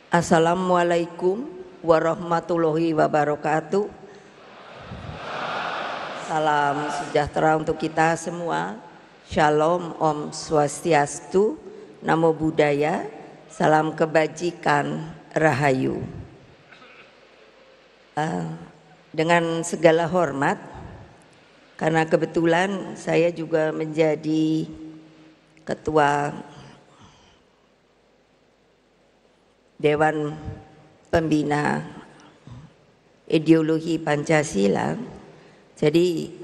Assalamualaikum warahmatullahi wabarakatuh. Salam sejahtera untuk kita semua. Shalom, Om Swastiastu, Namo Buddhaya, salam kebajikan, Rahayu. Dengan segala hormat, karena kebetulan saya juga menjadi Ketua Dewan Pembina Ideologi Pancasila, jadi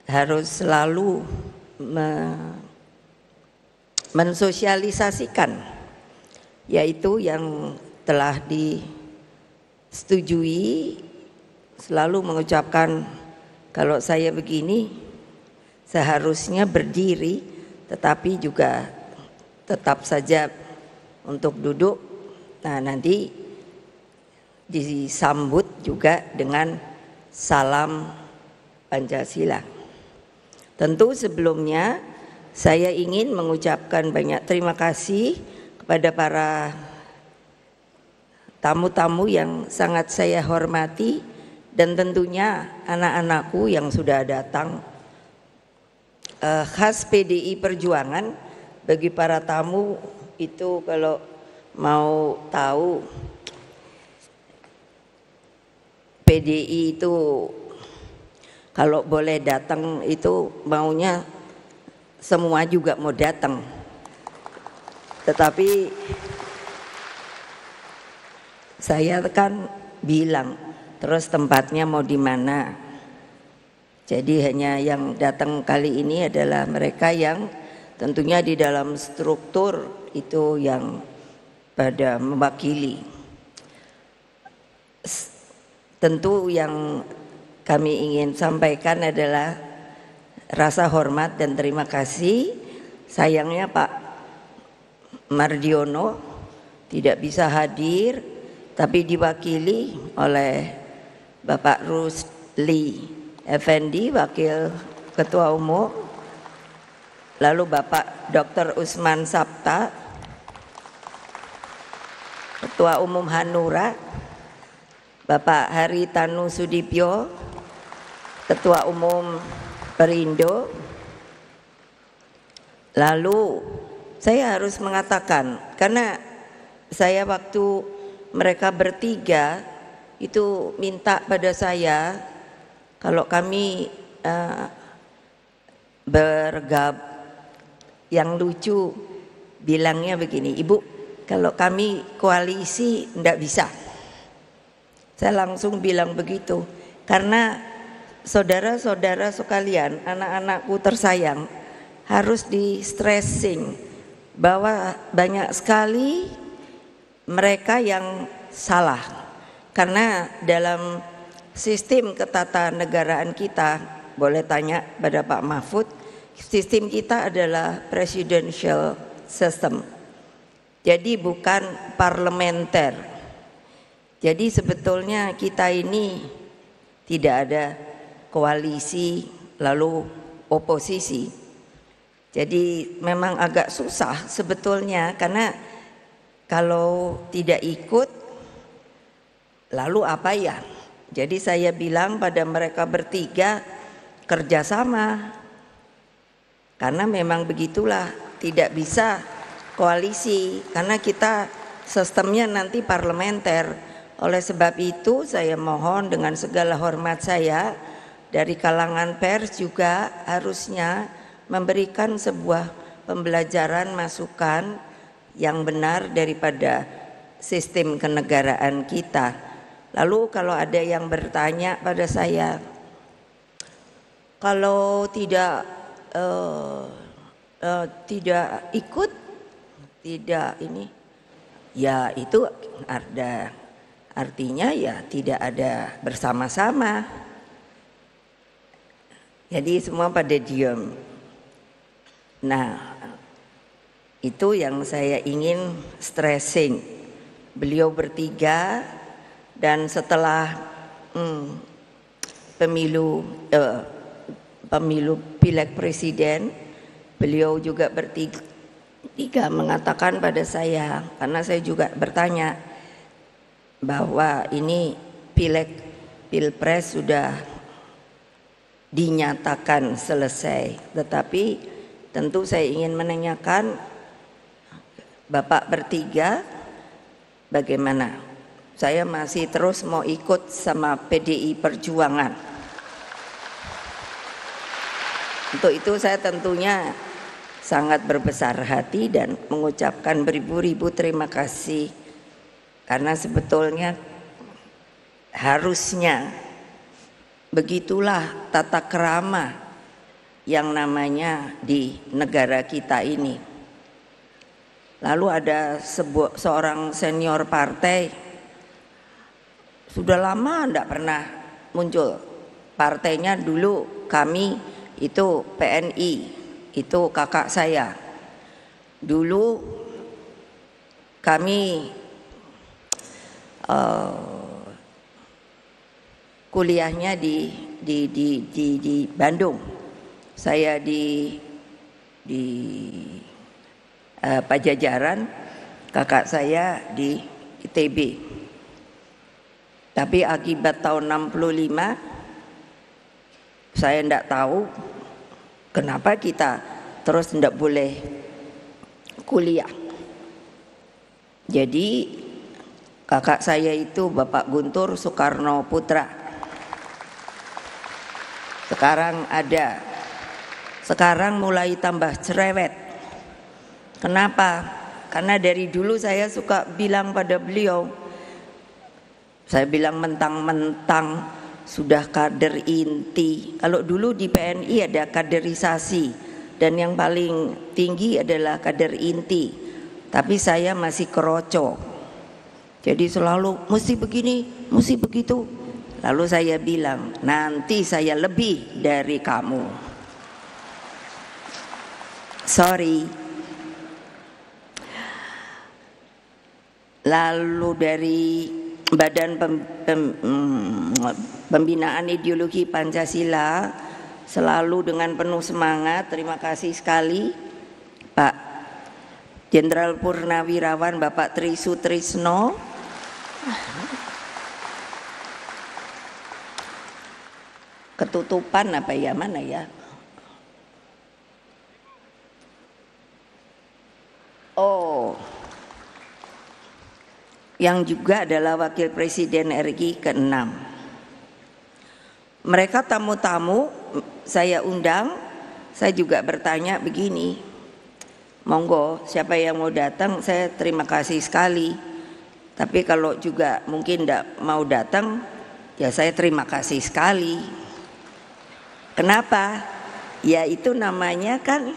harus selalu mensosialisasikan, yaitu yang telah disetujui, selalu mengucapkan kalau saya begini seharusnya berdiri, tetapi juga tetap saja untuk duduk. Nah, nanti disambut juga dengan salam Pancasila. Tentu sebelumnya saya ingin mengucapkan banyak terima kasih kepada para tamu-tamu yang sangat saya hormati, dan tentunya anak-anakku yang sudah datang. Khas PDI Perjuangan, bagi para tamu itu kalau mau tahu, PDI itu kalau boleh datang itu maunya semua juga mau datang, tetapi saya kan bilang terus tempatnya mau di mana. Jadi hanya yang datang kali ini adalah mereka yang tentunya di dalam struktur itu yang pada mewakili. Tentu yang kami ingin sampaikan adalah rasa hormat dan terima kasih. Sayangnya Pak Mardiono tidak bisa hadir, tapi diwakili oleh Bapak Rusli Effendi, Wakil Ketua Umum, lalu Bapak Dr. Usman Sabta, Ketua Umum Hanura, Bapak Haritanu Sudipyo, Ketua Umum Perindo. Lalu saya harus mengatakan, karena saya waktu mereka bertiga itu minta pada saya, kalau kami bergabung, yang lucu bilangnya begini, Ibu, kalau kami koalisi enggak bisa. Saya langsung bilang begitu, karena saudara-saudara sekalian, anak-anakku tersayang, harus di stressing bahwa banyak sekali mereka yang salah. Karena dalam sistem ketatanegaraan kita, boleh tanya pada Pak Mahfud, sistem kita adalah presidential system, jadi bukan parlementer. Jadi sebetulnya kita ini tidak ada koalisi lalu oposisi. Jadi memang agak susah sebetulnya, karena kalau tidak ikut lalu apa ya. Jadi saya bilang pada mereka bertiga, kerjasama. Karena memang begitulah, tidak bisa koalisi karena kita sistemnya nanti parlementer. Oleh sebab itu saya mohon dengan segala hormat saya, dari kalangan pers juga harusnya memberikan sebuah pembelajaran masukan yang benar daripada sistem kenegaraan kita. Lalu kalau ada yang bertanya pada saya, kalau tidak ikut, tidak ini, ya itu ada artinya ya tidak ada bersama-sama. Jadi semua pada diam. Nah, itu yang saya ingin stressing. Beliau bertiga, dan setelah pemilu pileg presiden, beliau juga bertiga Tiga mengatakan pada saya, karena saya juga bertanya bahwa ini pileg pilpres sudah dinyatakan selesai, tetapi tentu saya ingin menanyakan Bapak bertiga bagaimana? Saya masih terus mau ikut sama PDI Perjuangan. Untuk itu saya tentunya sangat berbesar hati dan mengucapkan beribu-ribu terima kasih, karena sebetulnya harusnya begitulah tata krama yang namanya di negara kita ini. Lalu ada seorang senior partai, sudah lama tidak pernah muncul. Partainya dulu kami itu PNI, itu kakak saya. Dulu kami kuliahnya di Bandung. Saya di Pajajaran, kakak saya di ITB. Tapi akibat tahun 65 saya tidak tahu kenapa kita terus tidak boleh kuliah. Jadi kakak saya itu Bapak Guntur Soekarno Putra. Sekarang mulai tambah cerewet. Kenapa? Karena dari dulu saya suka bilang pada beliau, saya bilang mentang-mentang sudah kader inti. Kalau dulu di PNI ada kaderisasi dan yang paling tinggi adalah kader inti, tapi saya masih keroco. Jadi selalu mesti begini, mesti begitu. Lalu saya bilang, nanti saya lebih dari kamu. Sorry. Lalu dari Badan Pembinaan Ideologi Pancasila selalu dengan penuh semangat. Terima kasih sekali Pak Jenderal Purnawirawan Bapak Tri Sutrisno. Ketutupan apa ya, mana ya? Oh, yang juga adalah Wakil Presiden RI ke-6. Mereka tamu-tamu saya undang, saya juga bertanya begini, monggo siapa yang mau datang, saya terima kasih sekali. Tapi kalau juga mungkin tidak mau datang, ya saya terima kasih sekali. Kenapa? Ya itu namanya kan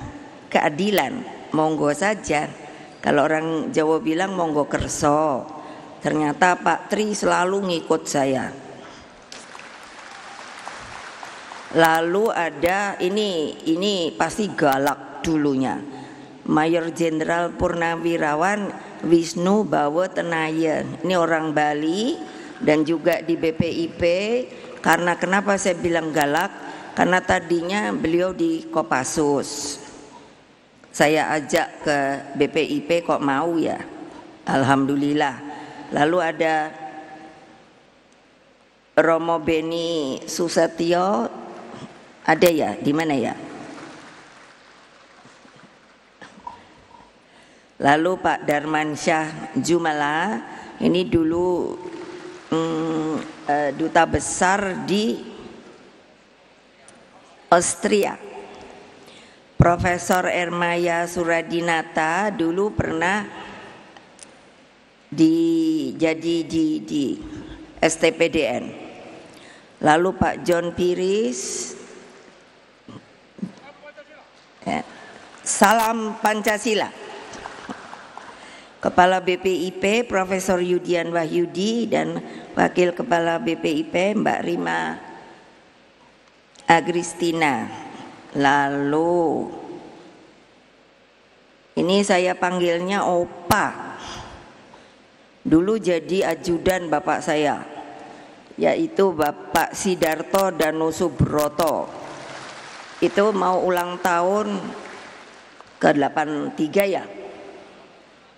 keadilan, monggo saja. Kalau orang Jawa bilang monggo kerso. Ternyata Pak Tri selalu ngikut saya. Lalu ada ini pasti galak dulunya, Mayor Jenderal Purnawirawan Wisnu Bawo Tenayan. Ini orang Bali dan juga di BPIP. Karena kenapa saya bilang galak? Karena tadinya beliau di Kopassus. Saya ajak ke BPIP kok mau ya. Alhamdulillah. Lalu ada Romo Beni Susetio, ada ya? Di mana ya? Lalu Pak Darmansyah Jumala, ini dulu duta besar di Austria. Profesor Ermaya Suradinata dulu pernah jadi di STPDN. Lalu Pak John Piris, salam Pancasila. Kepala BPIP Profesor Yudian Wahyudi dan Wakil Kepala BPIP Mbak Rima Agristina. Lalu ini saya panggilnya Opa. Dulu jadi ajudan bapak saya, yaitu Bapak Sidarto Danusubroto. Itu mau ulang tahun ke-83 ya,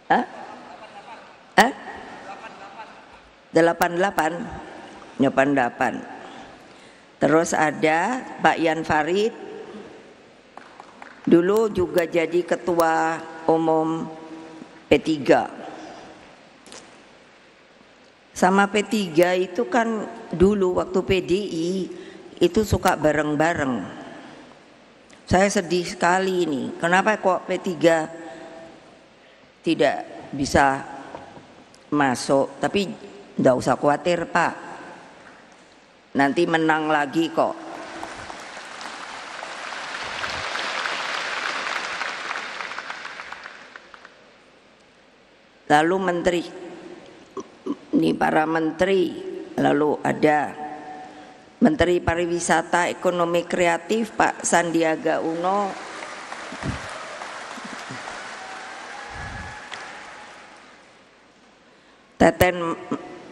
Hah? Hah? 88. Terus ada Pak Yan Farid, dulu juga jadi ketua umum P3. Sama P3 itu kan dulu waktu PDI itu suka bareng-bareng. Saya sedih sekali ini, kenapa kok P3 tidak bisa masuk? Tapi enggak usah khawatir Pak, nanti menang lagi kok. Lalu menteri, ini para menteri, lalu ada Menteri Pariwisata Ekonomi Kreatif Pak Sandiaga Uno, Teten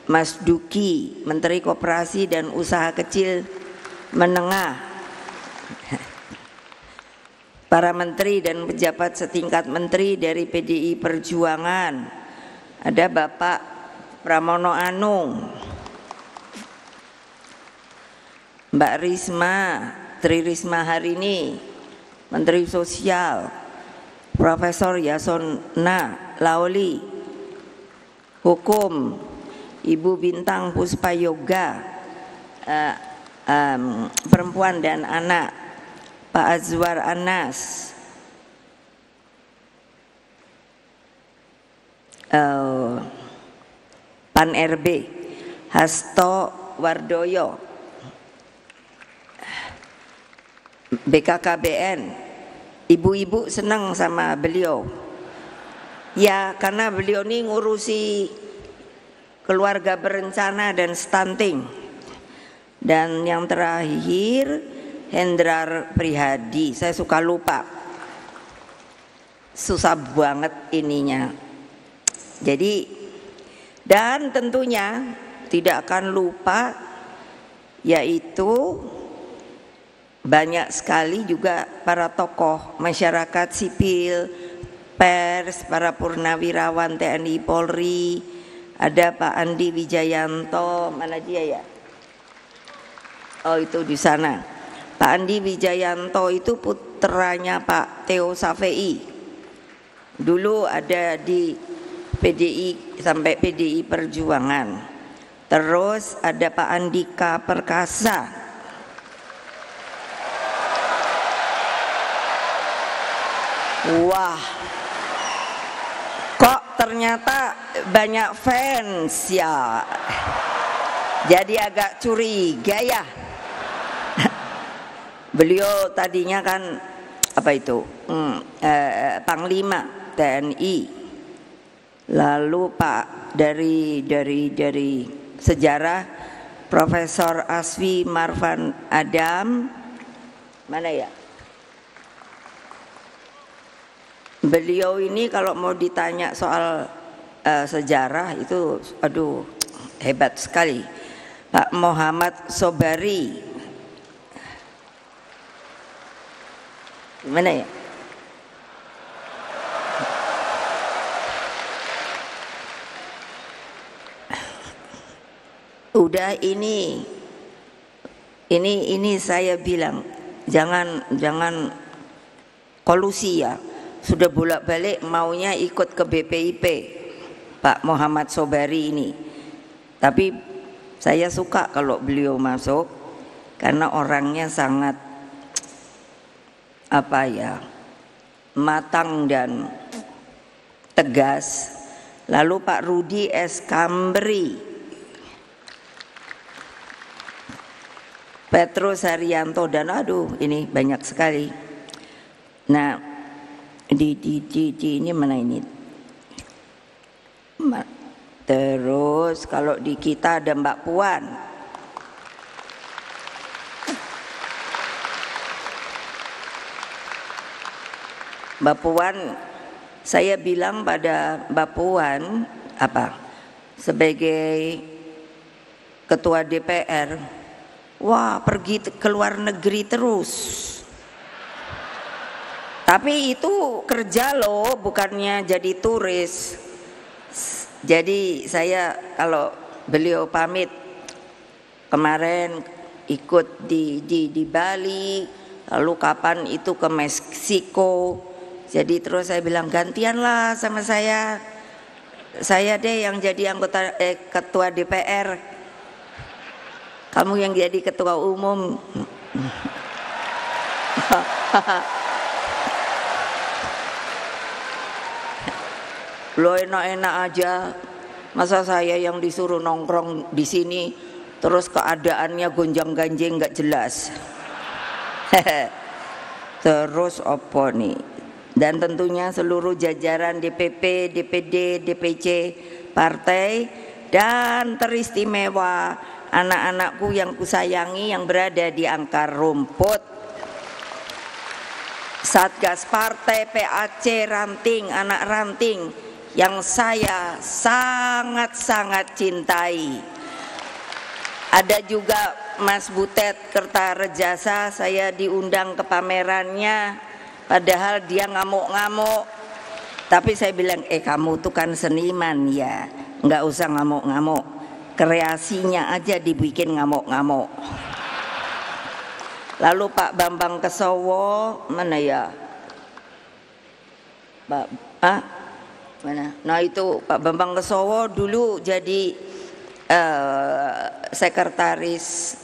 Mas Duki, Menteri Koperasi dan Usaha Kecil Menengah, para menteri dan pejabat setingkat menteri dari PDI Perjuangan, ada Bapak Pramono Anung, Mbak Risma, Tri Risma Harini, Menteri Sosial, Profesor Yasona Laoli, Hukum, Ibu Bintang Puspayoga, Perempuan dan Anak, Pak Azwar Anas, Pan RB, Hasto Wardoyo, BKKBN. Ibu-ibu senang sama beliau. Ya, karena beliau ini ngurusi keluarga berencana dan stunting. Dan yang terakhir Hendrar Prihadi, saya suka lupa, susah banget ininya. Jadi, dan tentunya tidak akan lupa, yaitu banyak sekali juga para tokoh masyarakat sipil, pers, para purnawirawan TNI Polri, ada Pak Andi Wijayanto, mana dia ya? Oh itu di sana. Pak Andi Wijayanto itu putranya Pak Theo Safei. Dulu ada di PDI sampai PDI Perjuangan. Terus ada Pak Andika Perkasa. Wah, kok ternyata banyak fans ya. Jadi agak curiga ya. Beliau tadinya kan apa itu Panglima TNI. Lalu Pak dari sejarah Profesor Aswi Marvan Adam, mana ya? Beliau ini kalau mau ditanya soal sejarah itu aduh hebat sekali. Pak Muhammad Sobari, mana ya? Udah ini saya bilang jangan kolusi ya. Sudah bolak-balik maunya ikut ke BPIP Pak Muhammad Sobari ini. Tapi saya suka kalau beliau masuk karena orangnya sangat apa ya, matang dan tegas. Lalu Pak Rudi S. Kambri, Petrus Haryanto, dan aduh ini banyak sekali. Nah di ini mana ini? Terus kalau di kita ada Mbak Puan. Mbak Puan, saya bilang pada Mbak Puan apa? Sebagai ketua DPR, wah pergi ke luar negeri terus. Tapi itu kerja loh, bukannya jadi turis. Jadi saya kalau beliau pamit kemarin ikut di Bali, lalu kapan itu ke Meksiko. Jadi terus saya bilang gantianlah sama saya deh yang jadi anggota ketua DPR, kamu yang jadi ketua umum. Lo enak-enak aja, masa saya yang disuruh nongkrong di sini terus keadaannya gonjang-ganjing nggak jelas. Terus opo nih? Dan tentunya seluruh jajaran DPP, DPD, DPC partai dan teristimewa anak-anakku yang kusayangi yang berada di akar rumput, Satgas Partai, PAC, ranting, anak ranting yang saya sangat-sangat cintai. Ada juga Mas Butet Kertarejasa, saya diundang ke pamerannya, padahal dia ngamuk-ngamuk. Tapi saya bilang, kamu tuh kan seniman ya, nggak usah ngamuk-ngamuk, kreasinya aja dibikin ngamuk-ngamuk. Lalu Pak Bambang Kesowo, mana ya? Mana? Nah itu Pak Bambang Kesowo dulu jadi sekretaris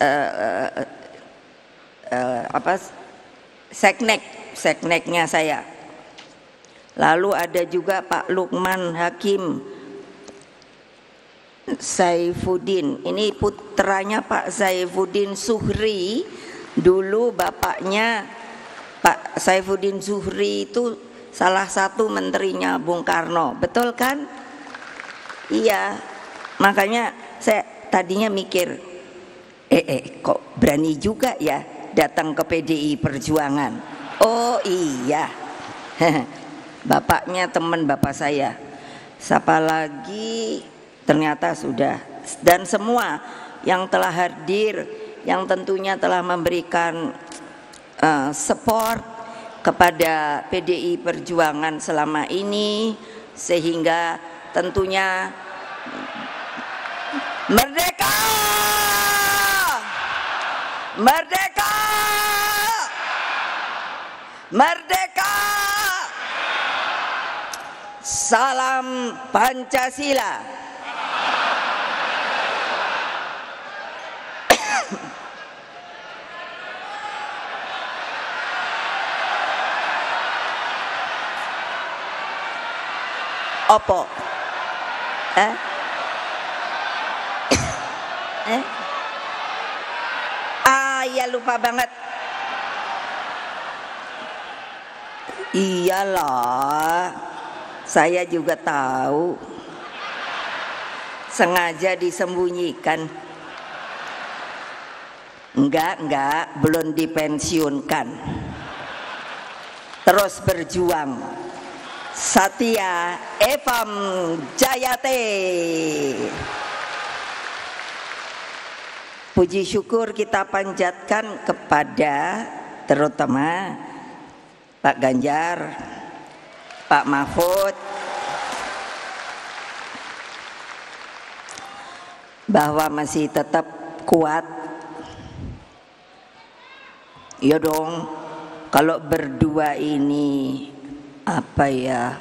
sekneknya saya. Lalu ada juga Pak Lukman Hakim Saifuddin, ini putranya Pak Saifuddin Zuhri. Dulu bapaknya Pak Saifuddin Zuhri itu salah satu menterinya Bung Karno, betul kan? Iya, makanya saya tadinya mikir, kok berani juga ya datang ke PDI Perjuangan. Oh iya, bapaknya teman bapak saya. Siapa lagi? Ternyata sudah. Dan semua yang telah hadir, yang tentunya telah memberikan support kepada PDI Perjuangan selama ini, sehingga tentunya merdeka, merdeka, merdeka, salam Pancasila. Opo? Ya lupa banget. Iyalah, saya juga tahu. Sengaja disembunyikan. Enggak, belum dipensiunkan. Terus berjuang. Satya Evam Jayate. Puji syukur kita panjatkan kepada terutama Pak Ganjar, Pak Mahfud, bahwa masih tetap kuat. Ya dong, kalau berdua ini apa ya?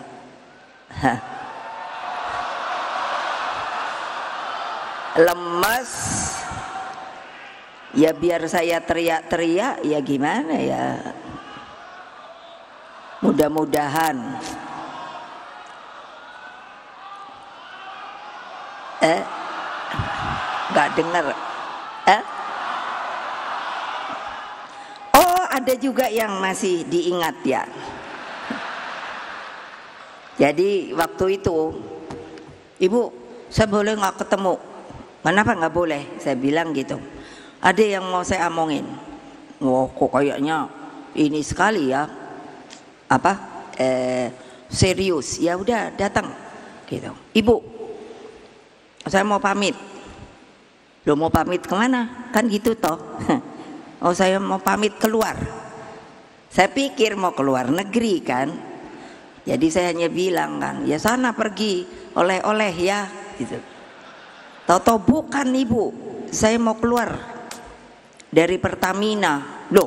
Lemas. Ya biar saya teriak-teriak ya gimana ya. Mudah-mudahan nggak dengar. Oh ada juga yang masih diingat ya. Jadi waktu itu, Ibu saya boleh nggak ketemu? Kenapa nggak boleh? Saya bilang gitu. Ada yang mau saya omongin. Wah kok kayaknya ini sekali ya, serius. Ya udah datang gitu. Ibu saya mau pamit. Lo mau pamit kemana? Kan gitu toh. Oh saya mau pamit keluar. Saya pikir mau keluar negeri kan. Jadi saya hanya bilang kan, ya sana pergi oleh-oleh ya gitu. Tahu-tahu bukan ibu, saya mau keluar dari Pertamina. Loh,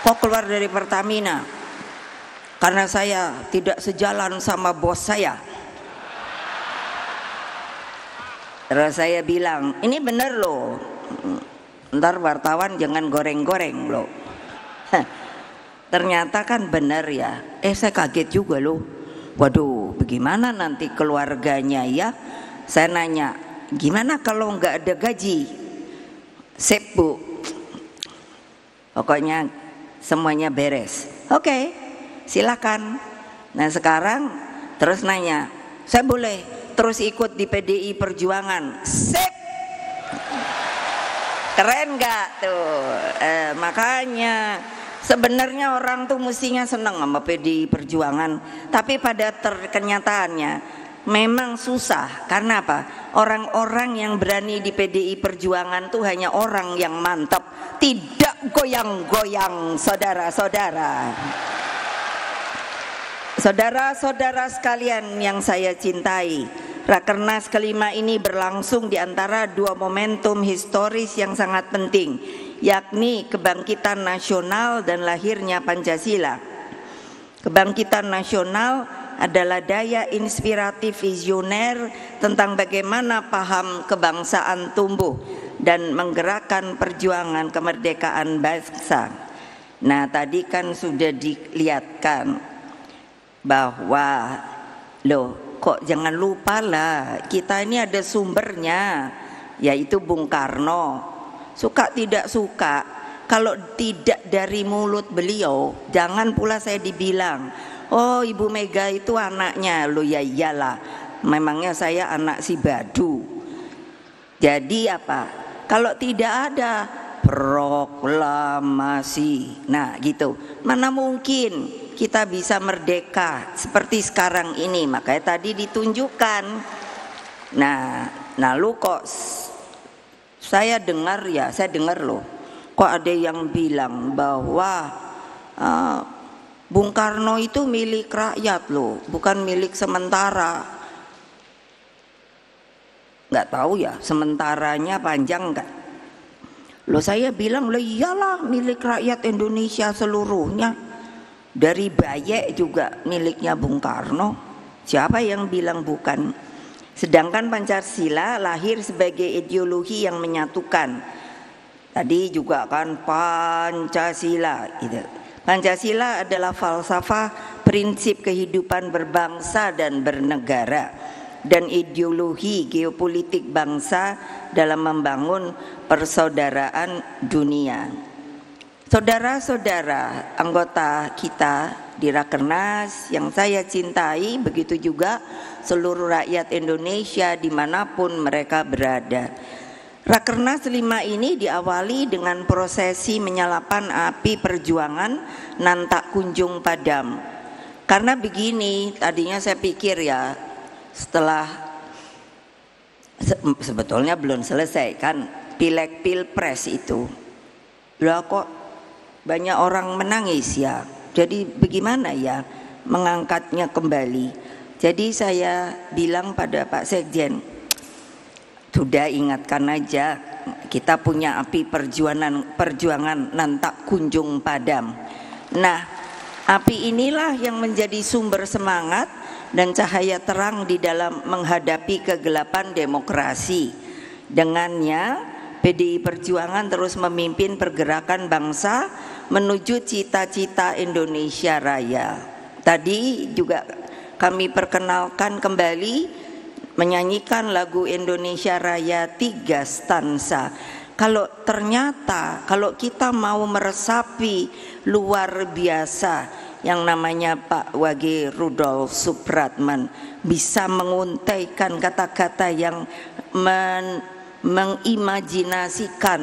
kok keluar dari Pertamina? Karena saya tidak sejalan sama bos saya. Terus saya bilang, ini bener loh, ntar wartawan jangan goreng-goreng loh. Ternyata kan bener ya. Saya kaget juga loh. Waduh, bagaimana nanti keluarganya ya? Saya nanya, gimana kalau nggak ada gaji? Sip bu, pokoknya semuanya beres. Oke, silakan. Nah sekarang terus nanya, saya boleh terus ikut di PDI Perjuangan? Sip. Keren nggak tuh? Makanya sebenarnya orang tuh mestinya senang sama PDI Perjuangan, tapi pada kenyataannya memang susah. Karena apa? Orang-orang yang berani di PDI Perjuangan tuh hanya orang yang mantap, tidak goyang-goyang, saudara-saudara. Saudara-saudara sekalian yang saya cintai, Rakernas kelima ini berlangsung di antara dua momentum historis yang sangat penting, yakni kebangkitan nasional dan lahirnya Pancasila. Kebangkitan nasional adalah daya inspiratif visioner tentang bagaimana paham kebangsaan tumbuh dan menggerakkan perjuangan kemerdekaan bangsa. Nah, tadi kan sudah dilihatkan bahwa kok jangan lupa lah, kita ini ada sumbernya, yaitu Bung Karno. Suka tidak suka, kalau tidak dari mulut beliau, jangan pula saya dibilang, oh Ibu Mega itu anaknya. Loh ya iyalah, memangnya saya anak si Badu. Jadi apa? Kalau tidak ada proklamasi, nah gitu, mana mungkin kita bisa merdeka seperti sekarang ini. Makanya tadi ditunjukkan. Nah lalu kok saya dengar loh, kok ada yang bilang bahwa Bung Karno itu milik rakyat loh, bukan milik sementara. Nggak tahu ya sementaranya panjang nggak? Loh saya bilang, loh iyalah milik rakyat Indonesia seluruhnya. Dari Bayek juga miliknya Bung Karno. Siapa yang bilang bukan? Sedangkan Pancasila lahir sebagai ideologi yang menyatukan. Tadi juga kan Pancasila gitu. Pancasila adalah falsafah prinsip kehidupan berbangsa dan bernegara, dan ideologi geopolitik bangsa dalam membangun persaudaraan dunia. Saudara-saudara anggota kita di Rakernas yang saya cintai, begitu juga seluruh rakyat Indonesia dimanapun mereka berada. Rakernas 5 ini diawali dengan prosesi menyalakan api perjuangan nan tak kunjung padam. Karena begini, tadinya saya pikir ya, setelah sebetulnya belum selesai kan pileg pilpres itu, lah kok banyak orang menangis ya. Jadi bagaimana ya mengangkatnya kembali? Jadi saya bilang pada Pak Sekjen, sudah ingatkan aja, kita punya api perjuangan nan tak kunjung padam. Nah, api inilah yang menjadi sumber semangat dan cahaya terang di dalam menghadapi kegelapan demokrasi. Dengannya PDI Perjuangan terus memimpin pergerakan bangsa menuju cita-cita Indonesia Raya. Tadi juga kami perkenalkan kembali menyanyikan lagu Indonesia Raya 3 stansa. Kalau ternyata kalau kita mau meresapi luar biasa yang namanya Pak Wage Rudolf Supratman, bisa menguntaikan kata-kata yang mengimajinasikan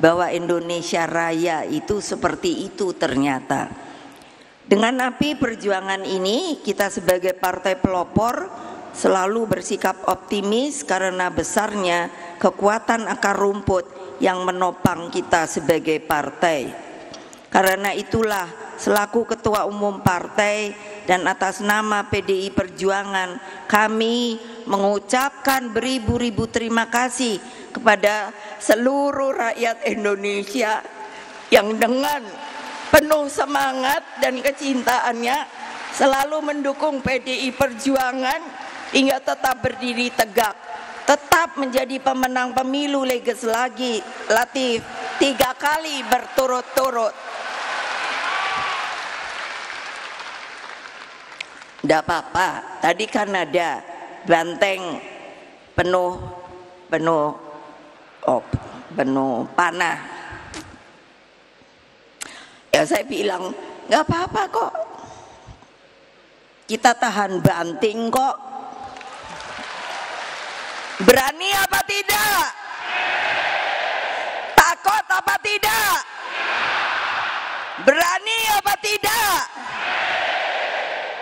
bahwa Indonesia Raya itu seperti itu ternyata. Dengan api perjuangan ini, kita sebagai partai pelopor selalu bersikap optimis karena besarnya kekuatan akar rumput yang menopang kita sebagai partai. Karena itulah selaku Ketua Umum Partai dan atas nama PDI Perjuangan, kami mengucapkan beribu-ribu terima kasih kepada seluruh rakyat Indonesia yang dengan penuh semangat dan kecintaannya selalu mendukung PDI Perjuangan hingga tetap berdiri tegak, tetap menjadi pemenang pemilu legislatif 3 kali berturut-turut. Tidak apa-apa, tadi kan ada banteng penuh panah. Ya saya bilang nggak apa-apa kok, kita tahan banting kok. Berani apa tidak? Takut apa tidak? Berani apa tidak?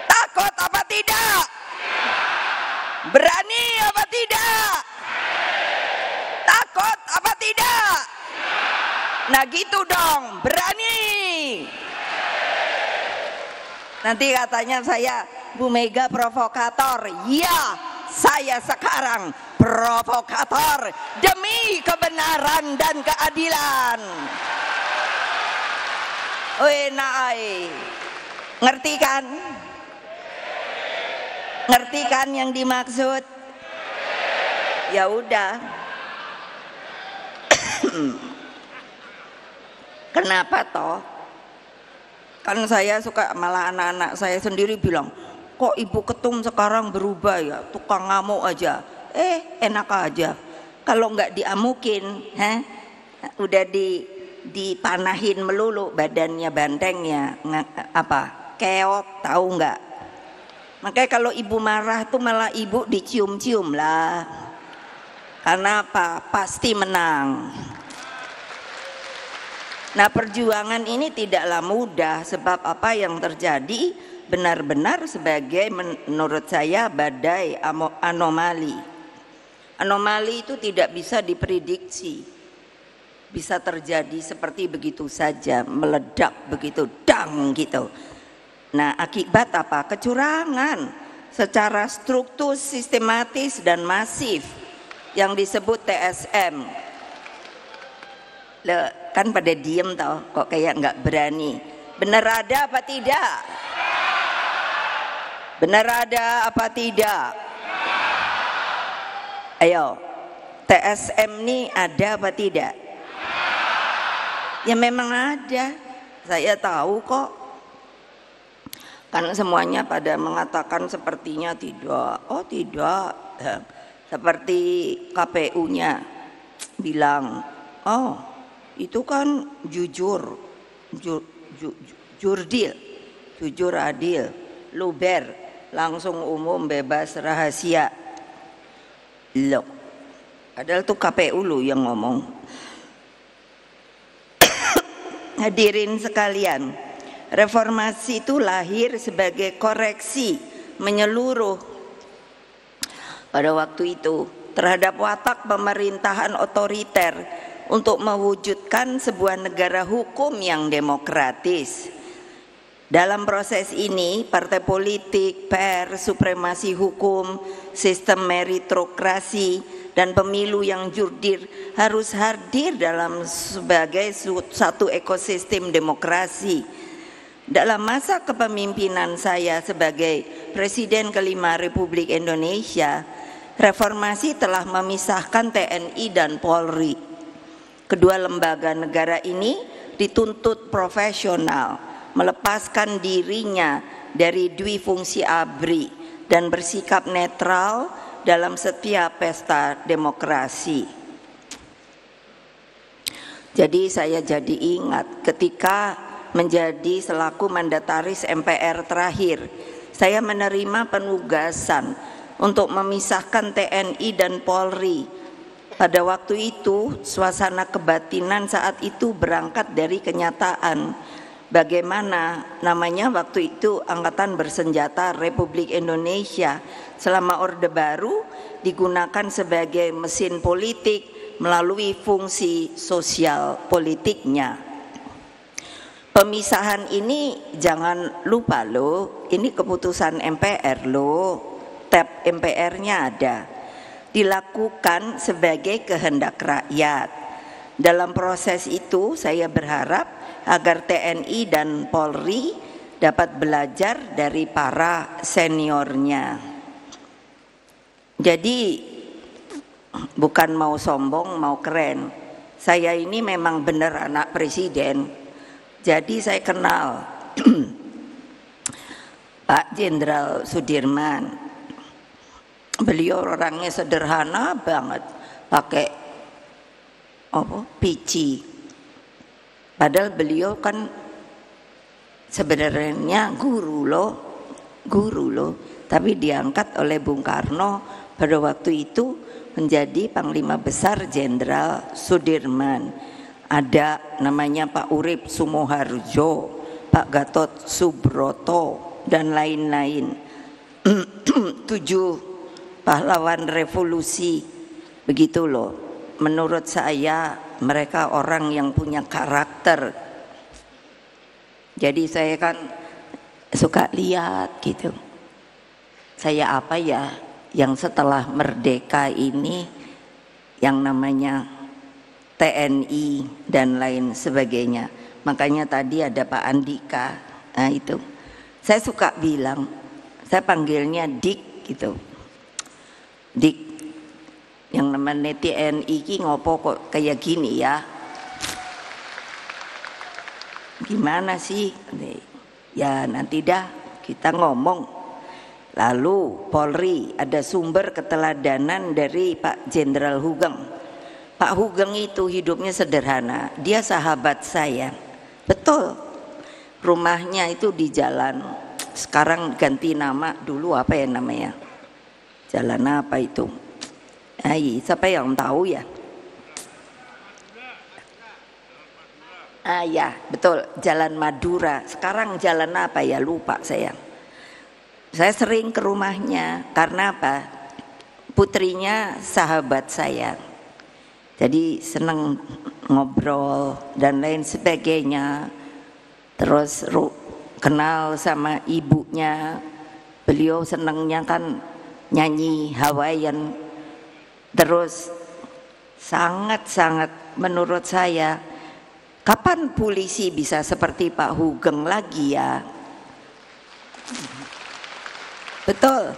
Takut apa tidak? Berani apa tidak? Takut apa tidak? Nah gitu dong, berani. Nanti katanya saya Bu Mega provokator. Ya, saya sekarang provokator demi kebenaran dan keadilan. Ngerti kan? Ngerti kan yang dimaksud? Ya udah. Kenapa toh? Kan saya suka, malah anak-anak saya sendiri bilang, kok Ibu Ketum sekarang berubah ya, tukang ngamuk aja. Enak aja. Kalau nggak diamukin, udah dipanahin melulu badannya, bantengnya, keok, tahu nggak? Makanya kalau Ibu marah tuh malah Ibu dicium-cium lah. Karena apa? Pasti menang. Nah perjuangan ini tidaklah mudah, sebab apa yang terjadi benar-benar sebagai menurut saya badai anomali. Anomali itu tidak bisa diprediksi, bisa terjadi seperti begitu saja, meledak begitu, dang gitu. Nah akibat apa? Kecurangan secara struktur, sistematis dan masif yang disebut TSM. Kan pada diem tau, kok kayak nggak berani. Benar ada apa tidak? Benar ada apa tidak? Ayo, TSM ini ada apa tidak? Ya memang ada, saya tahu kok. Kan semuanya pada mengatakan sepertinya tidak. Oh tidak, seperti KPU-nya bilang, oh itu kan jujur, jurdil, jujur adil, luber, langsung umum, bebas, rahasia. Loh, padahal tuh KPU lu yang ngomong. Hadirin sekalian, reformasi itu lahir sebagai koreksi menyeluruh pada waktu itu terhadap watak pemerintahan otoriter untuk mewujudkan sebuah negara hukum yang demokratis. Dalam proses ini, partai politik, pers, supremasi hukum, sistem meritokrasi, dan pemilu yang jurdil harus hadir dalam sebagai satu ekosistem demokrasi. Dalam masa kepemimpinan saya sebagai Presiden kelima Republik Indonesia, reformasi telah memisahkan TNI dan Polri. Kedua lembaga negara ini dituntut profesional, melepaskan dirinya dari dwifungsi ABRI dan bersikap netral dalam setiap pesta demokrasi. Jadi saya jadi ingat ketika menjadi selaku mandataris MPR terakhir, saya menerima penugasan untuk memisahkan TNI dan Polri. Pada waktu itu suasana kebatinan saat itu berangkat dari kenyataan bagaimana namanya waktu itu Angkatan Bersenjata Republik Indonesia selama Orde Baru digunakan sebagai mesin politik melalui fungsi sosial politiknya. pemisahan ini jangan lupa loh, ini keputusan MPR loh, tab MPR-nya ada, dilakukan sebagai kehendak rakyat. Dalam proses itu saya berharap agar TNI dan Polri dapat belajar dari para seniornya. Jadi bukan mau sombong, mau keren. Saya ini memang benar anak presiden. Jadi saya kenal Pak Jenderal Sudirman. Beliau orangnya sederhana banget, pakai pici. Padahal beliau kan sebenarnya guru loh, tapi diangkat oleh Bung Karno pada waktu itu menjadi Panglima Besar Jenderal Sudirman. Ada namanya Pak Urip Sumoharjo, Pak Gatot Subroto, dan lain-lain. 7 pahlawan revolusi, begitu loh. Menurut saya mereka orang yang punya karakter. Jadi saya kan suka lihat gitu. Saya apa ya yang setelah merdeka ini yang namanya TNI dan lain sebagainya. Makanya tadi ada Pak Andika. Nah itu saya suka bilang, saya panggilnya Dik gitu. Dik, yang namanya TNI ki ngopo kok kayak gini ya? Gimana sih? Ya nanti dah kita ngomong. Lalu Polri ada sumber keteladanan dari Pak Jenderal Hugeng. Pak Hugeng itu hidupnya sederhana, dia sahabat saya, betul. Rumahnya itu di jalan, sekarang ganti nama, dulu apa ya namanya? Jalan apa itu? Siapa yang tahu ya? Ya betul, Jalan Madura. Sekarang jalan apa ya, lupa saya. Saya sering ke rumahnya, karena apa? Putrinya sahabat saya. Jadi senang ngobrol dan lain sebagainya. Terus kenal sama ibunya. Beliau senangnya kan nyanyi Hawaiian. Terus sangat-sangat menurut saya, kapan polisi bisa seperti Pak Hugeng lagi ya? Betul.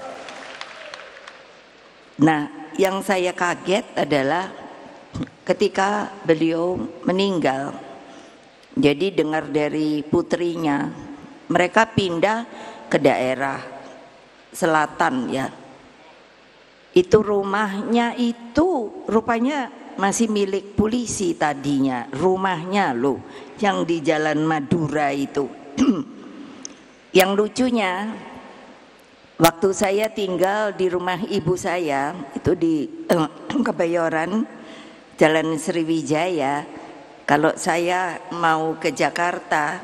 Nah, yang saya kaget adalah ketika beliau meninggal, jadi dengar dari putrinya, mereka pindah ke daerah selatan ya. Itu rumahnya itu rupanya masih milik polisi tadinya, rumahnya loh, yang di Jalan Madura itu. Yang lucunya, waktu saya tinggal di rumah ibu saya, itu di Kebayoran, Jalan Sriwijaya, kalau saya mau ke Jakarta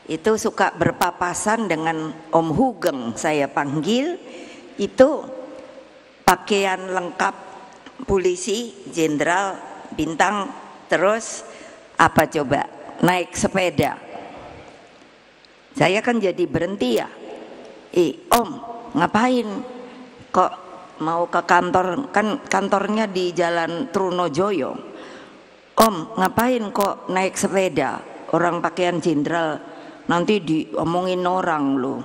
itu suka berpapasan dengan Om Hugeng, saya panggil, itu pakaian lengkap polisi, jenderal, bintang, terus apa coba, naik sepeda. Saya kan jadi berhenti ya, Om ngapain kok mau ke kantor, kan kantornya di Jalan Trunojoyo. Om ngapain kok naik sepeda, orang pakaian jenderal, nanti diomongin orang loh.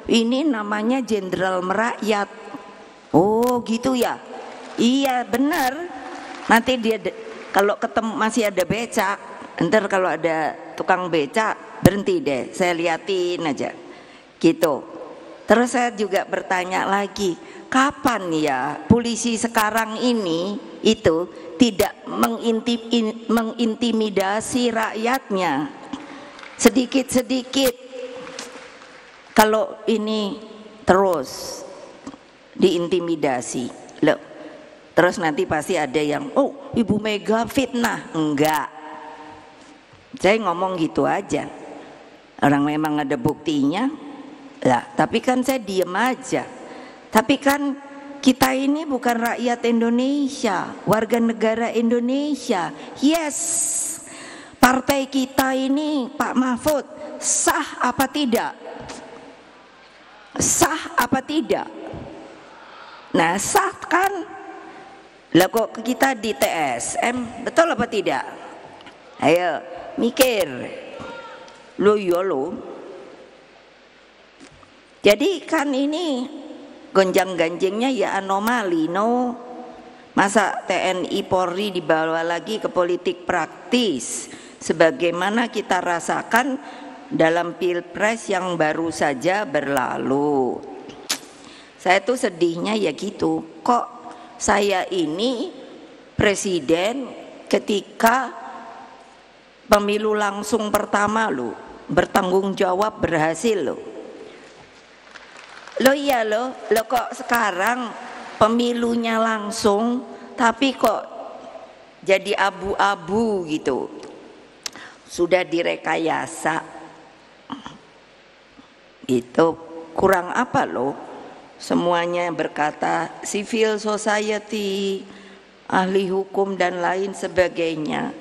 Ini namanya jenderal merakyat. Oh gitu ya, iya benar. Nanti dia kalau ketemu masih ada becak, ntar kalau ada tukang becak berhenti deh, saya liatin aja gitu. Terus saya juga bertanya lagi, kapan ya polisi sekarang ini itu tidak mengintimidasi rakyatnya sedikit-sedikit? Kalau ini terus diintimidasi loh, terus nanti pasti ada yang Ibu Mega fitnah. Enggak, saya ngomong gitu aja, orang memang ada buktinya lah, tapi kan saya diem aja. Tapi kan kita ini bukan rakyat Indonesia, warga negara Indonesia. Yes, partai kita ini Pak Mahfud sah apa tidak? Sah apa tidak? Nah sah kan? Lah kok kita di TSM, betul apa tidak? Ayo mikir. Lo ya lo. Jadi kan ini gonjang-ganjingnya ya anomali, no. Masa TNI Polri dibawa lagi ke politik praktis sebagaimana kita rasakan dalam Pilpres yang baru saja berlalu. Saya tuh sedihnya ya gitu, kok saya ini presiden ketika pemilu langsung pertama lo bertanggung jawab berhasil lo. Lo iya lo kok sekarang pemilunya langsung tapi kok jadi abu-abu gitu, sudah direkayasa itu, kurang apa lo? Semuanya berkata civil society, ahli hukum dan lain sebagainya,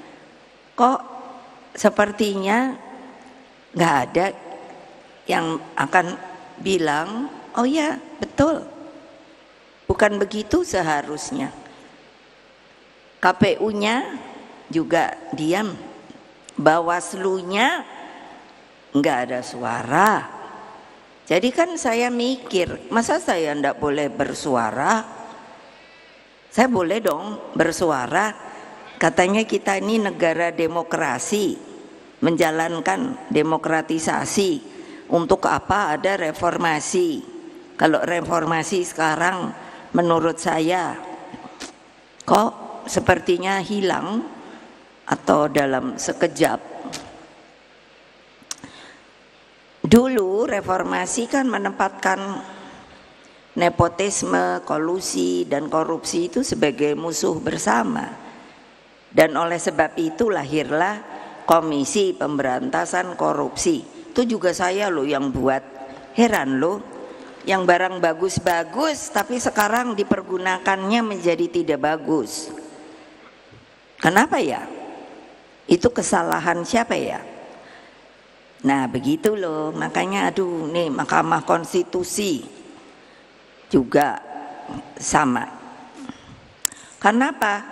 kok sepertinya nggak ada yang akan bilang oh ya betul. Bukan begitu seharusnya. KPU-nya juga diam, Bawaslu-nya nggak ada suara. Jadi kan saya mikir, masa saya ndak boleh bersuara? Saya boleh dong bersuara. Katanya kita ini negara demokrasi, menjalankan demokratisasi. Untuk apa ada reformasi? Kalau reformasi sekarang menurut saya kok sepertinya hilang atau dalam sekejap. Dulu reformasi kan menempatkan nepotisme, kolusi dan korupsi itu sebagai musuh bersama. Dan oleh sebab itu lahirlah Komisi Pemberantasan Korupsi. Itu juga saya loh yang buat. Heran loh, yang barang bagus-bagus tapi sekarang dipergunakannya menjadi tidak bagus. Kenapa ya? Itu kesalahan siapa ya? Nah begitu loh, makanya aduh nih Mahkamah Konstitusi juga sama. Kenapa?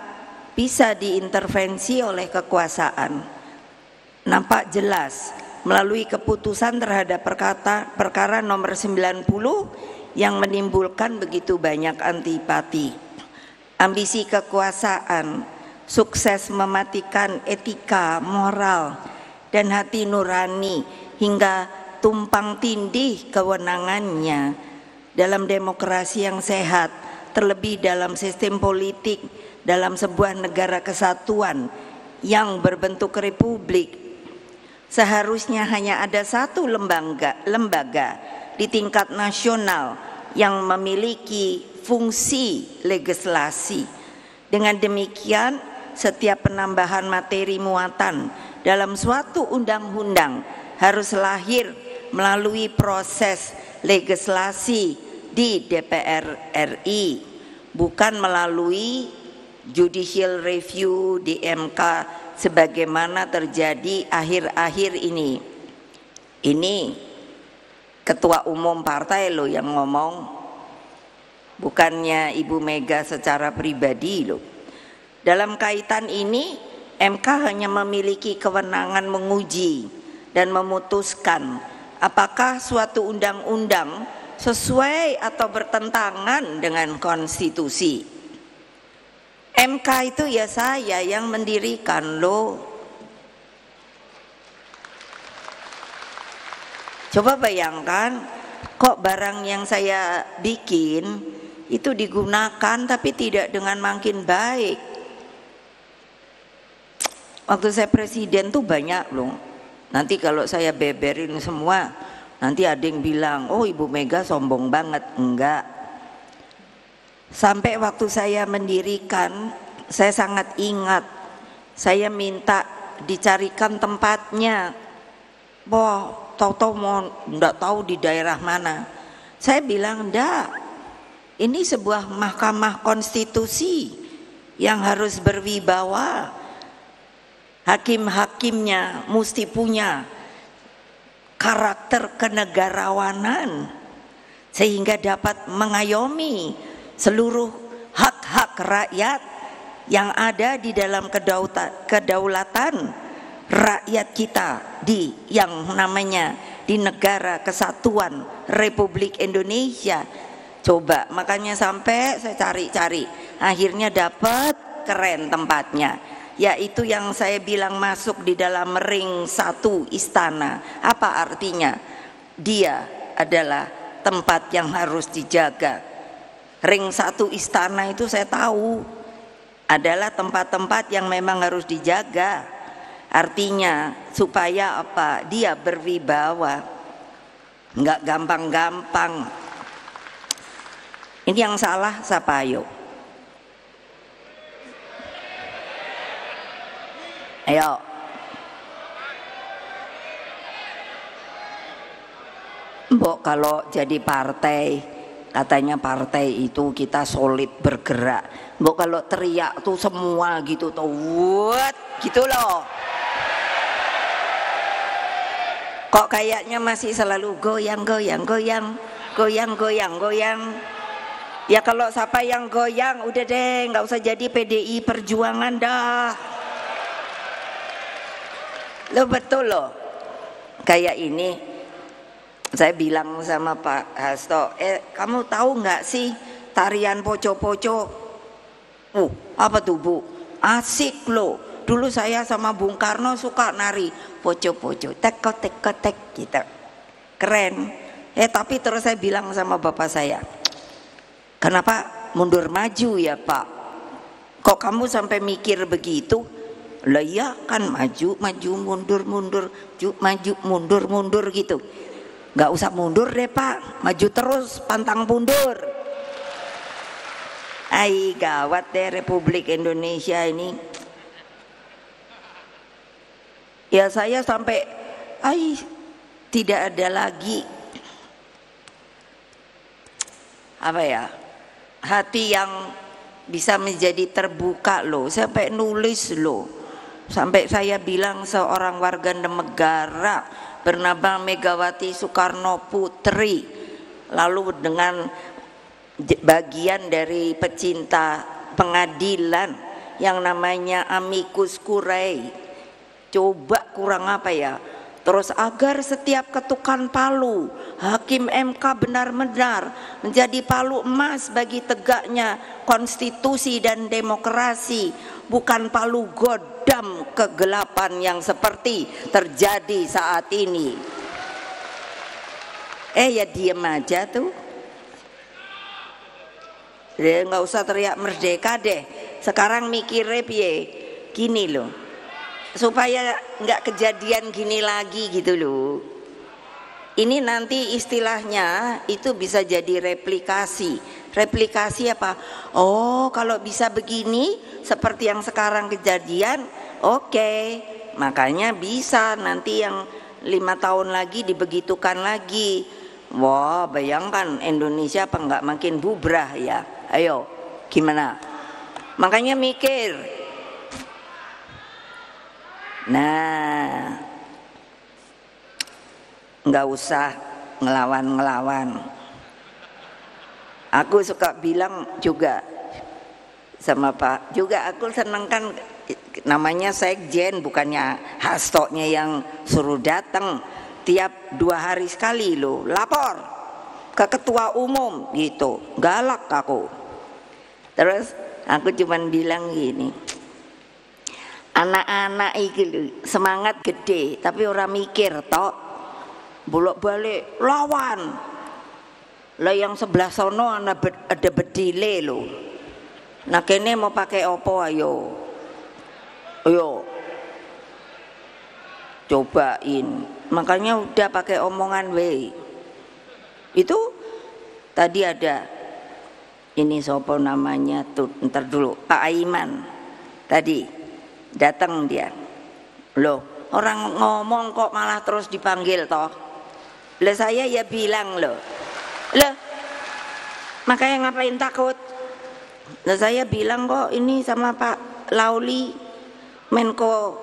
Bisa diintervensi oleh kekuasaan. Nampak jelas melalui keputusan terhadap perkara nomor 90 yang menimbulkan begitu banyak antipati. Ambisi kekuasaan, sukses mematikan etika, moral, dan hati nurani hingga tumpang tindih kewenangannya dalam demokrasi yang sehat, terlebih dalam sistem politik dalam sebuah negara kesatuan yang berbentuk republik. Seharusnya hanya ada satu lembaga di tingkat nasional yang memiliki fungsi legislasi. Dengan demikian, setiap penambahan materi muatan dalam suatu undang-undang harus lahir melalui proses legislasi di DPR RI, bukan melalui judicial review di MK sebagaimana terjadi akhir-akhir ini. Ini ketua umum partai loh yang ngomong, bukannya Ibu Mega secara pribadi loh. Dalam kaitan ini MK hanya memiliki kewenangan menguji dan memutuskan apakah suatu undang-undang sesuai atau bertentangan dengan konstitusi. MK itu ya saya yang mendirikan loh. Coba bayangkan, kok barang yang saya bikin itu digunakan tapi tidak dengan makin baik. Waktu saya presiden tuh banyak loh. Nanti kalau saya beberin semua, nanti ada yang bilang, oh Ibu Mega sombong banget. Enggak. Sampai waktu saya mendirikan, saya sangat ingat, saya minta dicarikan tempatnya. Wah, tahu-tahu mau enggak tahu di daerah mana. Saya bilang, enggak. Ini sebuah Mahkamah Konstitusi yang harus berwibawa. Hakim-hakimnya mesti punya karakter kenegarawanan sehingga dapat mengayomi seluruh hak-hak rakyat yang ada di dalam kedaulatan rakyat kita di yang namanya di negara kesatuan Republik Indonesia. Coba, makanya sampai saya cari-cari, akhirnya dapat keren tempatnya, yaitu yang saya bilang masuk di dalam ring 1 istana. Apa artinya? Dia adalah tempat yang harus dijaga. Ring 1 istana itu saya tahu adalah tempat-tempat yang memang harus dijaga. Artinya supaya apa? Dia berwibawa, nggak gampang-gampang. Ini yang salah siapa ayo? Ayo. Mbok kalau jadi partai, katanya partai itu kita solid bergerak. Mbok kalau teriak tuh semua gitu tuh, what gitu loh. Kok kayaknya masih selalu goyang. Ya kalau siapa yang goyang udah deh, nggak usah jadi PDI Perjuangan dah. Lo betul loh. Kayak ini saya bilang sama Pak Hasto, kamu tahu nggak sih tarian poco-poco? Apa tuh Bu? Asik loh. Dulu saya sama Bung Karno suka nari poco-poco, tek gitu. Keren. Tapi terus saya bilang sama bapak saya, kenapa mundur maju ya Pak? Kok kamu sampai mikir begitu? Lah ya kan maju mundur maju mundur gitu. Gak usah mundur deh Pak, maju terus pantang mundur. Gawat deh Republik Indonesia ini. Ya saya sampai tidak ada lagi apa ya, hati yang bisa menjadi terbuka loh. Sampai nulis loh, sampai saya bilang seorang warga negara bernama Megawati Soekarno Putri, lalu dengan bagian dari pecinta pengadilan yang namanya amicus curiae, coba kurang apa ya, terus agar setiap ketukan palu Hakim MK benar-benar menjadi palu emas bagi tegaknya konstitusi dan demokrasi, bukan palu godam kegelapan yang seperti terjadi saat ini. Ya diem aja tuh, nggak usah teriak merdeka deh. Sekarang mikirnya piye, gini loh, supaya nggak kejadian gini lagi gitu loh. Ini nanti istilahnya itu bisa jadi replikasi. Replikasi apa? Kalau bisa begini seperti yang sekarang kejadian, oke. Makanya bisa nanti yang 5 tahun lagi dibegitukan lagi. Wah, bayangkan Indonesia apa nggak makin bubrah ya? Ayo, gimana? Makanya mikir. Nah, nggak usah ngelawan. Aku suka bilang juga sama Pak, juga aku seneng kan, namanya sekjen, bukannya Hastonya yang suruh datang tiap 2 hari sekali loh, lapor ke ketua umum gitu, galak aku. Terus aku cuman bilang gini, anak-anak iki semangat gede tapi orang mikir tok, bolak-balik lawan lah, yang sebelah sono ada bedile loh. Nah kene mau pakai opo, ayo cobain. Makanya udah pakai omongan we. Itu tadi ada ini sopo namanya tuh, ntar dulu, Pak Aiman tadi datang dia loh, orang ngomong kok malah terus dipanggil toh. Lah saya ya bilang loh, makanya ngapain takut? Lah saya bilang kok ini sama Pak Lauli, Menko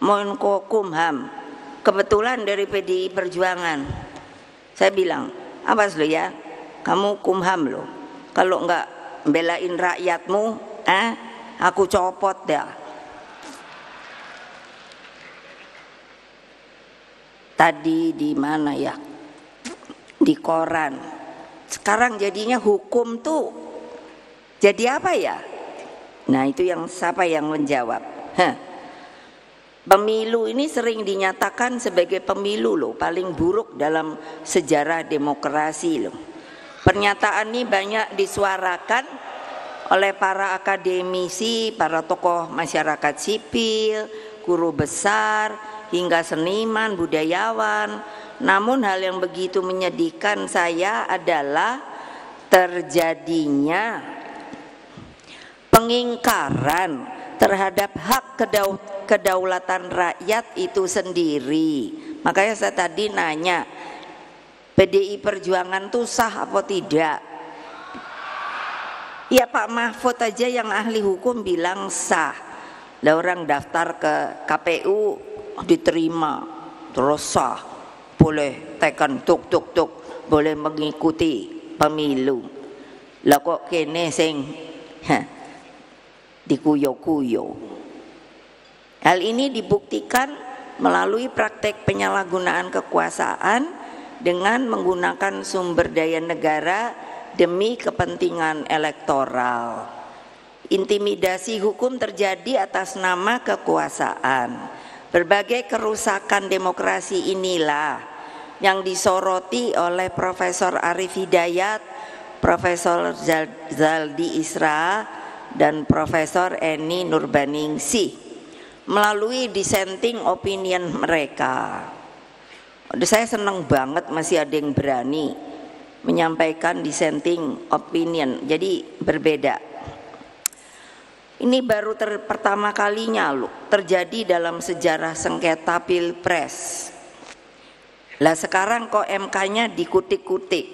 Menkokumham, kebetulan dari PDI Perjuangan. Saya bilang, awas lo ya, kamu kumham lo, kalau enggak belain rakyatmu, aku copot dah. Tadi di mana ya? Di koran. Sekarang jadinya hukum tuh jadi apa ya? Nah itu yang siapa yang menjawab? Pemilu ini sering dinyatakan sebagai pemilu loh paling buruk dalam sejarah demokrasi loh. Pernyataan ini banyak disuarakan oleh para akademisi, para tokoh masyarakat sipil, guru besar, hingga seniman, budayawan. Namun hal yang begitu menyedihkan saya adalah terjadinya pengingkaran terhadap hak kedaulatan rakyat itu sendiri. Makanya saya tadi nanya, PDI Perjuangan itu sah apa tidak? Ya Pak Mahfud aja yang ahli hukum bilang sah. Lah orang daftar ke KPU diterima, terus sah, boleh tekan tuk, boleh mengikuti pemilu. Lah kok kene sing dikuyo-kuyo. Hal ini dibuktikan melalui praktek penyalahgunaan kekuasaan dengan menggunakan sumber daya negara demi kepentingan elektoral. Intimidasi hukum terjadi atas nama kekuasaan. Berbagai kerusakan demokrasi inilah yang disoroti oleh Profesor Arif Hidayat, Profesor Zaldi Isra, dan Profesor Eni Nurbaningsih melalui dissenting opinion mereka. Saya senang banget masih ada yang berani menyampaikan dissenting opinion, jadi berbeda. Ini baru pertama kalinya loh terjadi dalam sejarah sengketa Pilpres. Lah sekarang kok MK-nya dikutik-kutik.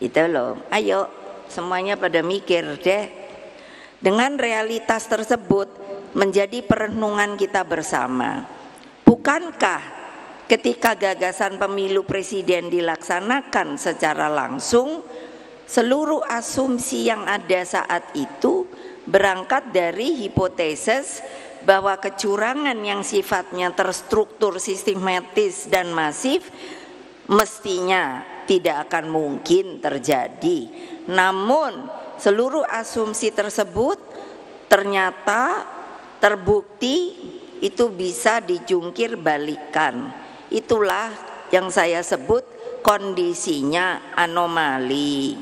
Itu loh, ayo semuanya pada mikir deh. Dengan realitas tersebut menjadi perenungan kita bersama. Bukankah ketika gagasan pemilu presiden dilaksanakan secara langsung, seluruh asumsi yang ada saat itu berangkat dari hipotesis bahwa kecurangan yang sifatnya terstruktur, sistematis dan masif mestinya tidak akan mungkin terjadi. Namun seluruh asumsi tersebut ternyata terbukti itu bisa dijungkir balikan. Itulah yang saya sebut kondisinya anomali.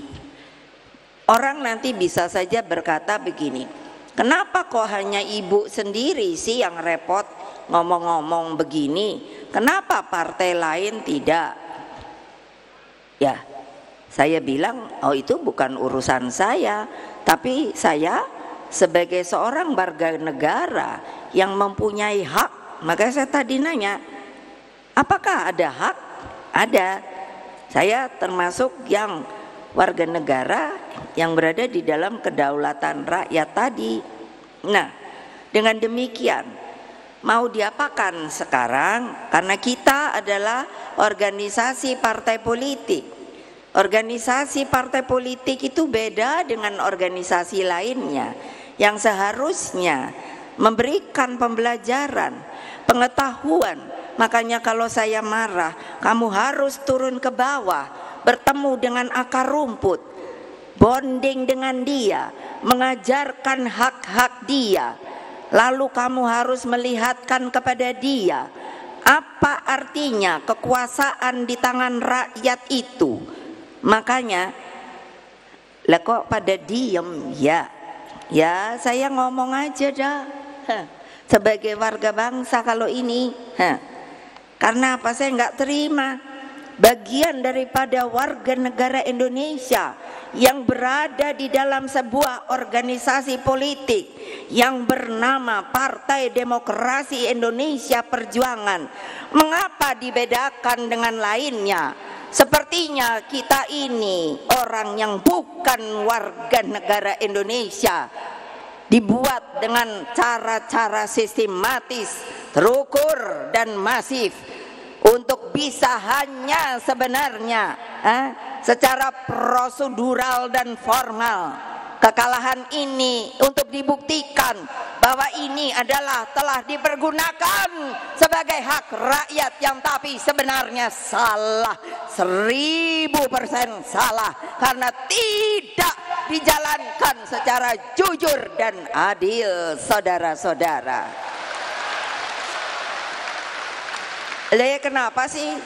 Orang nanti bisa saja berkata begini, kenapa kok hanya ibu sendiri sih yang repot ngomong-ngomong begini? Kenapa partai lain tidak? Ya, saya bilang, oh itu bukan urusan saya, tapi saya sebagai seorang warga negara yang mempunyai hak. Maka saya tadi nanya, apakah ada hak? Ada. Saya termasuk yang warga negara yang berada di dalam kedaulatan rakyat tadi. Nah, dengan demikian mau diapakan sekarang? Karena kita adalah organisasi partai politik. Organisasi partai politik itu beda dengan organisasi lainnya yang seharusnya memberikan pembelajaran, pengetahuan. Makanya kalau saya marah, kamu harus turun ke bawah, bertemu dengan akar rumput, bonding dengan dia, mengajarkan hak-hak dia. Lalu kamu harus melihatkan kepada dia apa artinya kekuasaan di tangan rakyat itu. Makanya lah kok pada diem ya. Ya saya ngomong aja dah. Sebagai warga bangsa kalau ini. Karena apa, saya nggak terima bagian daripada warga negara Indonesia yang berada di dalam sebuah organisasi politik yang bernama Partai Demokrasi Indonesia Perjuangan. Mengapa dibedakan dengan lainnya? Sepertinya kita ini orang yang bukan warga negara Indonesia, dibuat dengan cara-cara sistematis, terukur dan masif untuk bisa hanya sebenarnya secara prosedural dan formal kekalahan ini untuk dibuktikan bahwa ini adalah telah dipergunakan sebagai hak rakyat yang tapi sebenarnya salah, 1000% salah, karena tidak dijalankan secara jujur dan adil, saudara-saudara. Lah ya kenapa sih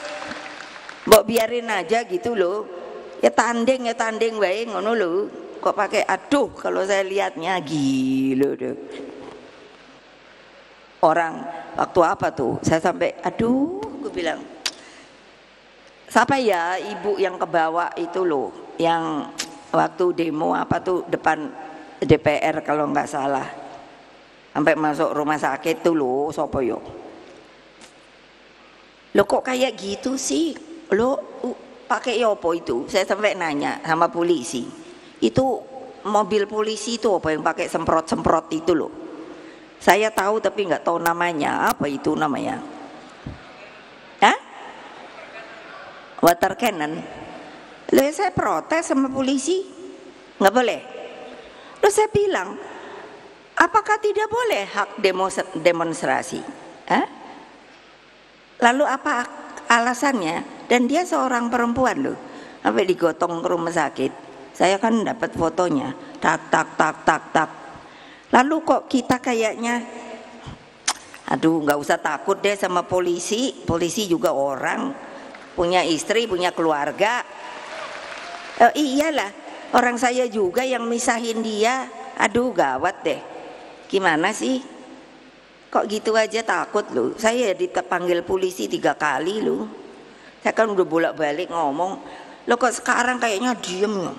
mbok biarin aja gitu loh, ya tanding wae ngono lho, kok pakai aduh. Kalau saya lihatnya gila deh. Orang waktu apa tuh saya sampai aduh, gue bilang siapa ya ibu yang ke bawah itu loh, yang waktu demo apa tuh depan DPR kalau nggak salah, sampai masuk rumah sakit tuh loh, sopo yo lo kok kayak gitu sih lo, pakai yopo itu. Saya sampai nanya sama polisi, itu mobil polisi itu apa yang pakai semprot-semprot itu loh. Saya tahu tapi nggak tahu namanya, apa itu namanya? Hah? Water cannon. Lalu saya protes sama polisi, nggak boleh. Terus saya bilang, apakah tidak boleh hak demonstrasi? Hah? Lalu apa alasannya? Dan dia seorang perempuan loh, sampai digotong ke rumah sakit. Saya kan dapat fotonya, tak. Lalu kok kita kayaknya, aduh nggak usah takut deh sama polisi. Polisi juga orang, punya istri, punya keluarga. Iyalah, orang saya juga yang misahin dia. Aduh gawat deh. Gimana sih? Kok gitu aja takut loh. Saya dipanggil polisi 3 kali loh. Saya kan udah bolak-balik ngomong. Loh kok sekarang kayaknya diem loh.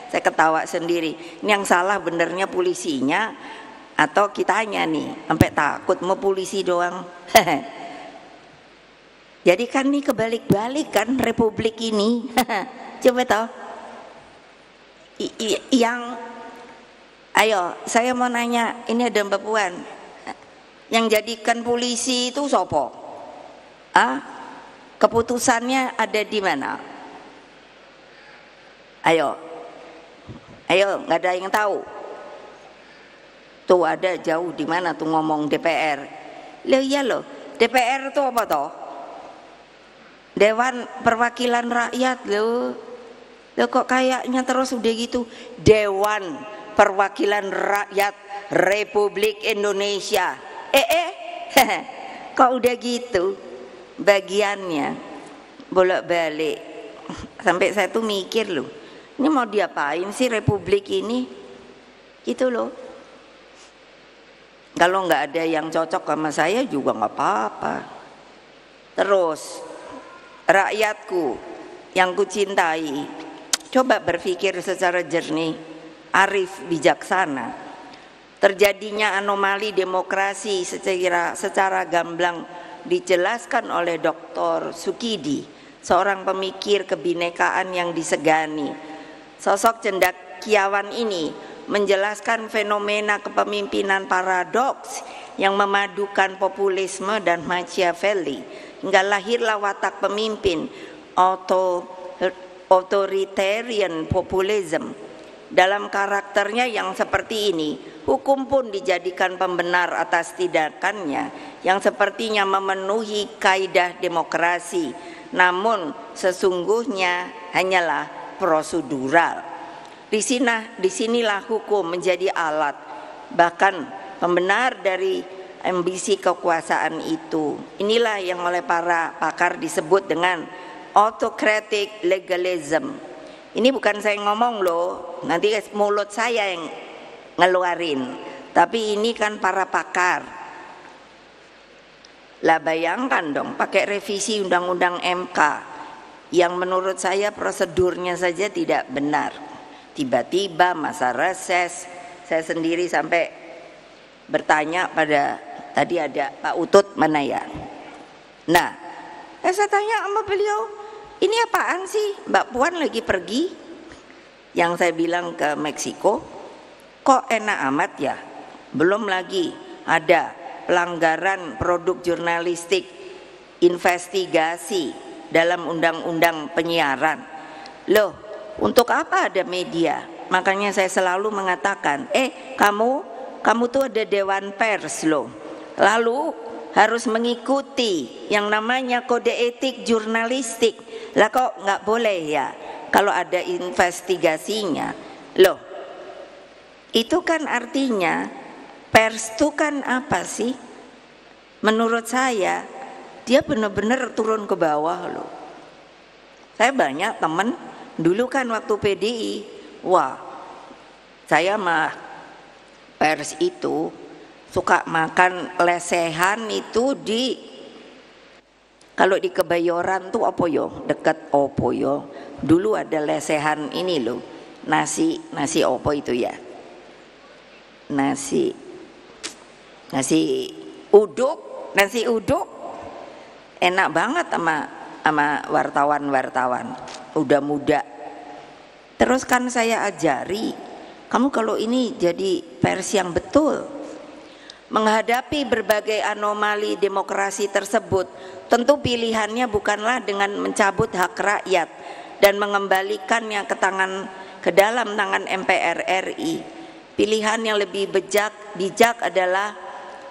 Saya ketawa sendiri. Ini yang salah benernya polisinya atau kitanya nih, sampai takut mau polisi doang. Jadi kan nih kebalik-balik kan republik ini. Coba tahu. Ayo, saya mau nanya, ini ada Mbak Puan. Yang jadikan polisi itu sopo? Keputusannya ada di mana? Ayo, nggak ada yang tahu. Tuh ada jauh di mana tuh ngomong DPR. Loh iya loh, DPR itu apa toh? Dewan Perwakilan Rakyat loh. Loh kok kayaknya terus udah gitu. Dewan Perwakilan Rakyat Republik Indonesia. Kok udah gitu bagiannya bolak-balik. Sampai saya tuh mikir loh, ini mau diapain sih republik ini? Gitu loh. Kalau nggak ada yang cocok sama saya juga nggak apa-apa. Terus rakyatku yang kucintai, coba berpikir secara jernih, arif, bijaksana. Terjadinya anomali demokrasi secara gamblang dijelaskan oleh Dr. Sukidi, seorang pemikir kebinekaan yang disegani. Sosok cendekiawan ini menjelaskan fenomena kepemimpinan paradoks yang memadukan populisme dan Machiavelli, hingga lahirlah watak pemimpin authoritarian populism. Dalam karakternya yang seperti ini, hukum pun dijadikan pembenar atas tindakannya yang sepertinya memenuhi kaidah demokrasi, namun sesungguhnya hanyalah prosedural. Disinilah hukum menjadi alat, bahkan pembenar dari ambisi kekuasaan itu. Inilah yang oleh para pakar disebut dengan autocratic legalism. Ini bukan saya ngomong loh, nanti mulut saya yang ngeluarin, tapi ini kan para pakar. Lah bayangkan dong, pakai revisi undang-undang MK yang menurut saya prosedurnya saja tidak benar. Tiba-tiba masa reses, saya sendiri sampai bertanya pada, tadi ada Pak Utut mana ya? Nah, saya tanya sama beliau, ini apaan sih? Mbak Puan lagi pergi, yang saya bilang ke Meksiko, kok enak amat ya? Belum lagi ada pelanggaran produk jurnalistik investigasi dalam undang-undang penyiaran. Loh, untuk apa ada media? Makanya saya selalu mengatakan, kamu tuh ada dewan pers loh. Lalu harus mengikuti yang namanya kode etik jurnalistik. Lah kok nggak boleh ya kalau ada investigasinya? Loh, itu kan artinya pers itu kan apa sih? Menurut saya dia benar-benar turun ke bawah loh. Saya banyak teman dulu kan waktu PDI, wah saya mah pers itu suka makan lesehan itu kalau di Kebayoran tuh apa yo, deket opo yo. Dulu ada lesehan ini loh, nasi opo itu ya, nasi uduk enak banget sama wartawan udah muda. Terus kan saya ajari, kamu kalau ini jadi pers yang betul. Menghadapi berbagai anomali demokrasi tersebut, tentu pilihannya bukanlah dengan mencabut hak rakyat dan mengembalikannya ke dalam tangan MPR RI. Pilihan yang lebih bijak adalah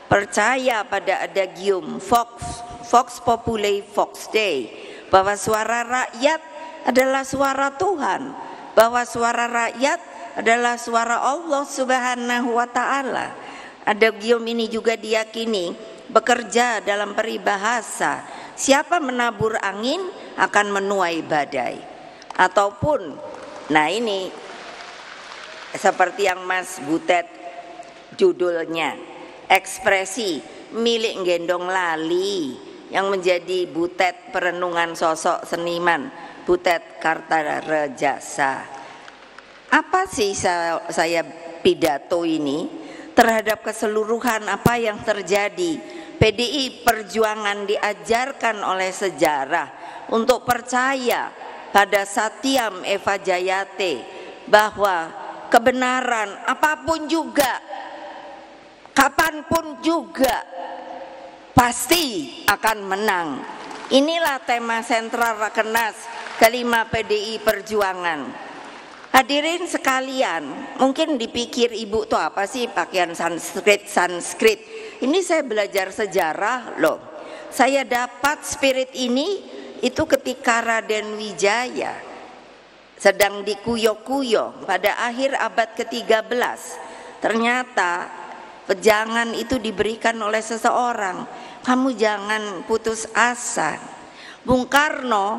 percaya pada adagium Vox Populi Vox Dei, bahwa suara rakyat adalah suara Tuhan, bahwa suara rakyat adalah suara Allah Subhanahu wa Ta'ala. Adagium ini juga diyakini bekerja dalam peribahasa, siapa menabur angin akan menuai badai. Ataupun, nah ini seperti yang Mas Butet judulnya, ekspresi milik gendong lali, yang menjadi Butet perenungan sosok seniman Butet Kartarejasa. Apa sih saya pidato ini terhadap keseluruhan apa yang terjadi? PDI Perjuangan diajarkan oleh sejarah untuk percaya pada Satyam Eva Jayate, bahwa kebenaran apapun juga, kapanpun juga pasti akan menang. Inilah tema sentral Rakernas kelima PDI Perjuangan. Hadirin sekalian, mungkin dipikir ibu tuh apa sih pakaian Sanskrit. Ini saya belajar sejarah loh. Saya dapat spirit ini itu ketika Raden Wijaya sedang dikuyok-kuyok pada akhir abad ke-13. Ternyata pejangan itu diberikan oleh seseorang, kamu jangan putus asa. Bung Karno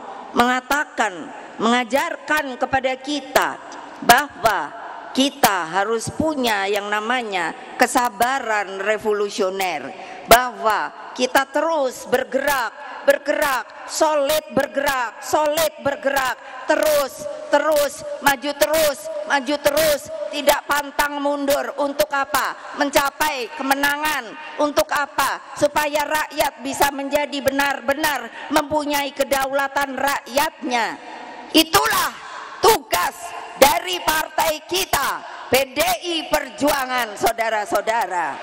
mengajarkan kepada kita bahwa kita harus punya yang namanya kesabaran revolusioner, bahwa kita terus bergerak, solid bergerak, terus maju terus, tidak pantang mundur. Untuk apa? Mencapai kemenangan. Untuk apa? Supaya rakyat bisa menjadi benar-benar mempunyai kedaulatan rakyatnya. Itulah tugas dari partai kita, PDI Perjuangan, saudara-saudara.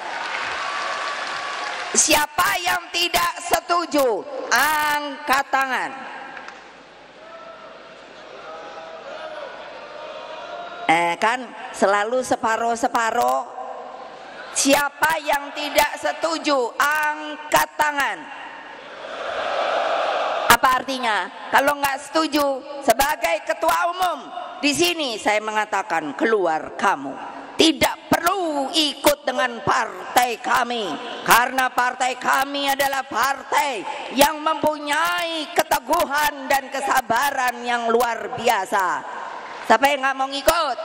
Siapa yang tidak setuju, angkat tangan. Kan selalu separoh-separoh. Siapa yang tidak setuju, angkat tangan. Apa artinya? Kalau nggak setuju, sebagai ketua umum di sini saya mengatakan, keluar kamu. Tidak perlu ikut dengan partai kami, karena partai kami adalah partai yang mempunyai keteguhan dan kesabaran yang luar biasa. Siapa yang nggak mau ngikut?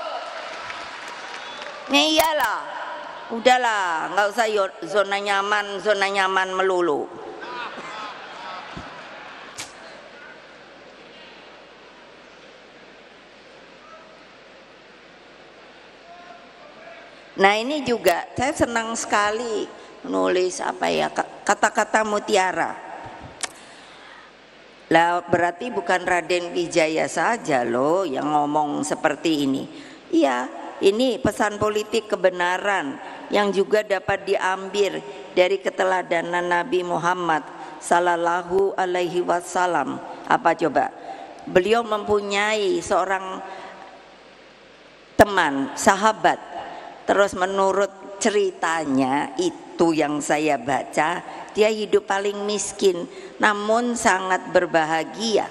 Ya iyalah, udahlah, nggak usah zona nyaman melulu. Nah ini juga saya senang sekali menulis kata-kata mutiara. Lah berarti bukan Raden Wijaya saja loh yang ngomong seperti ini. Iya, ini pesan politik kebenaran yang juga dapat diambil dari keteladanan Nabi Muhammad sallallahu alaihi wasallam. Apa coba? Beliau mempunyai seorang teman, sahabat. Terus menurut ceritanya itu yang saya baca, dia hidup paling miskin namun sangat berbahagia,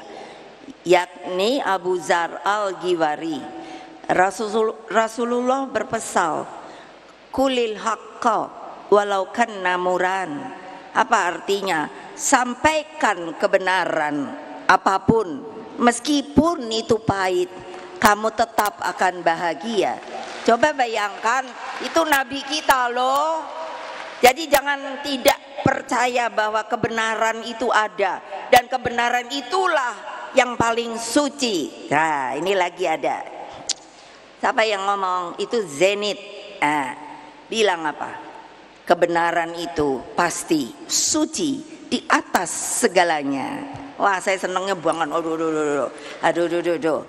yakni Abu Dzar Al-Ghifari. Rasulullah berpesan, kulil haqqa walau kanna muran. Apa artinya? Sampaikan kebenaran apapun, meskipun itu pahit, kamu tetap akan bahagia. Coba bayangkan, itu Nabi kita loh. Jadi jangan tidak percaya bahwa kebenaran itu ada, dan kebenaran itulah yang paling suci. Nah, ini lagi ada. Siapa yang ngomong? Itu Zenit. Bilang apa? Kebenaran itu pasti suci di atas segalanya. Wah, saya senangnya banget. Aduh.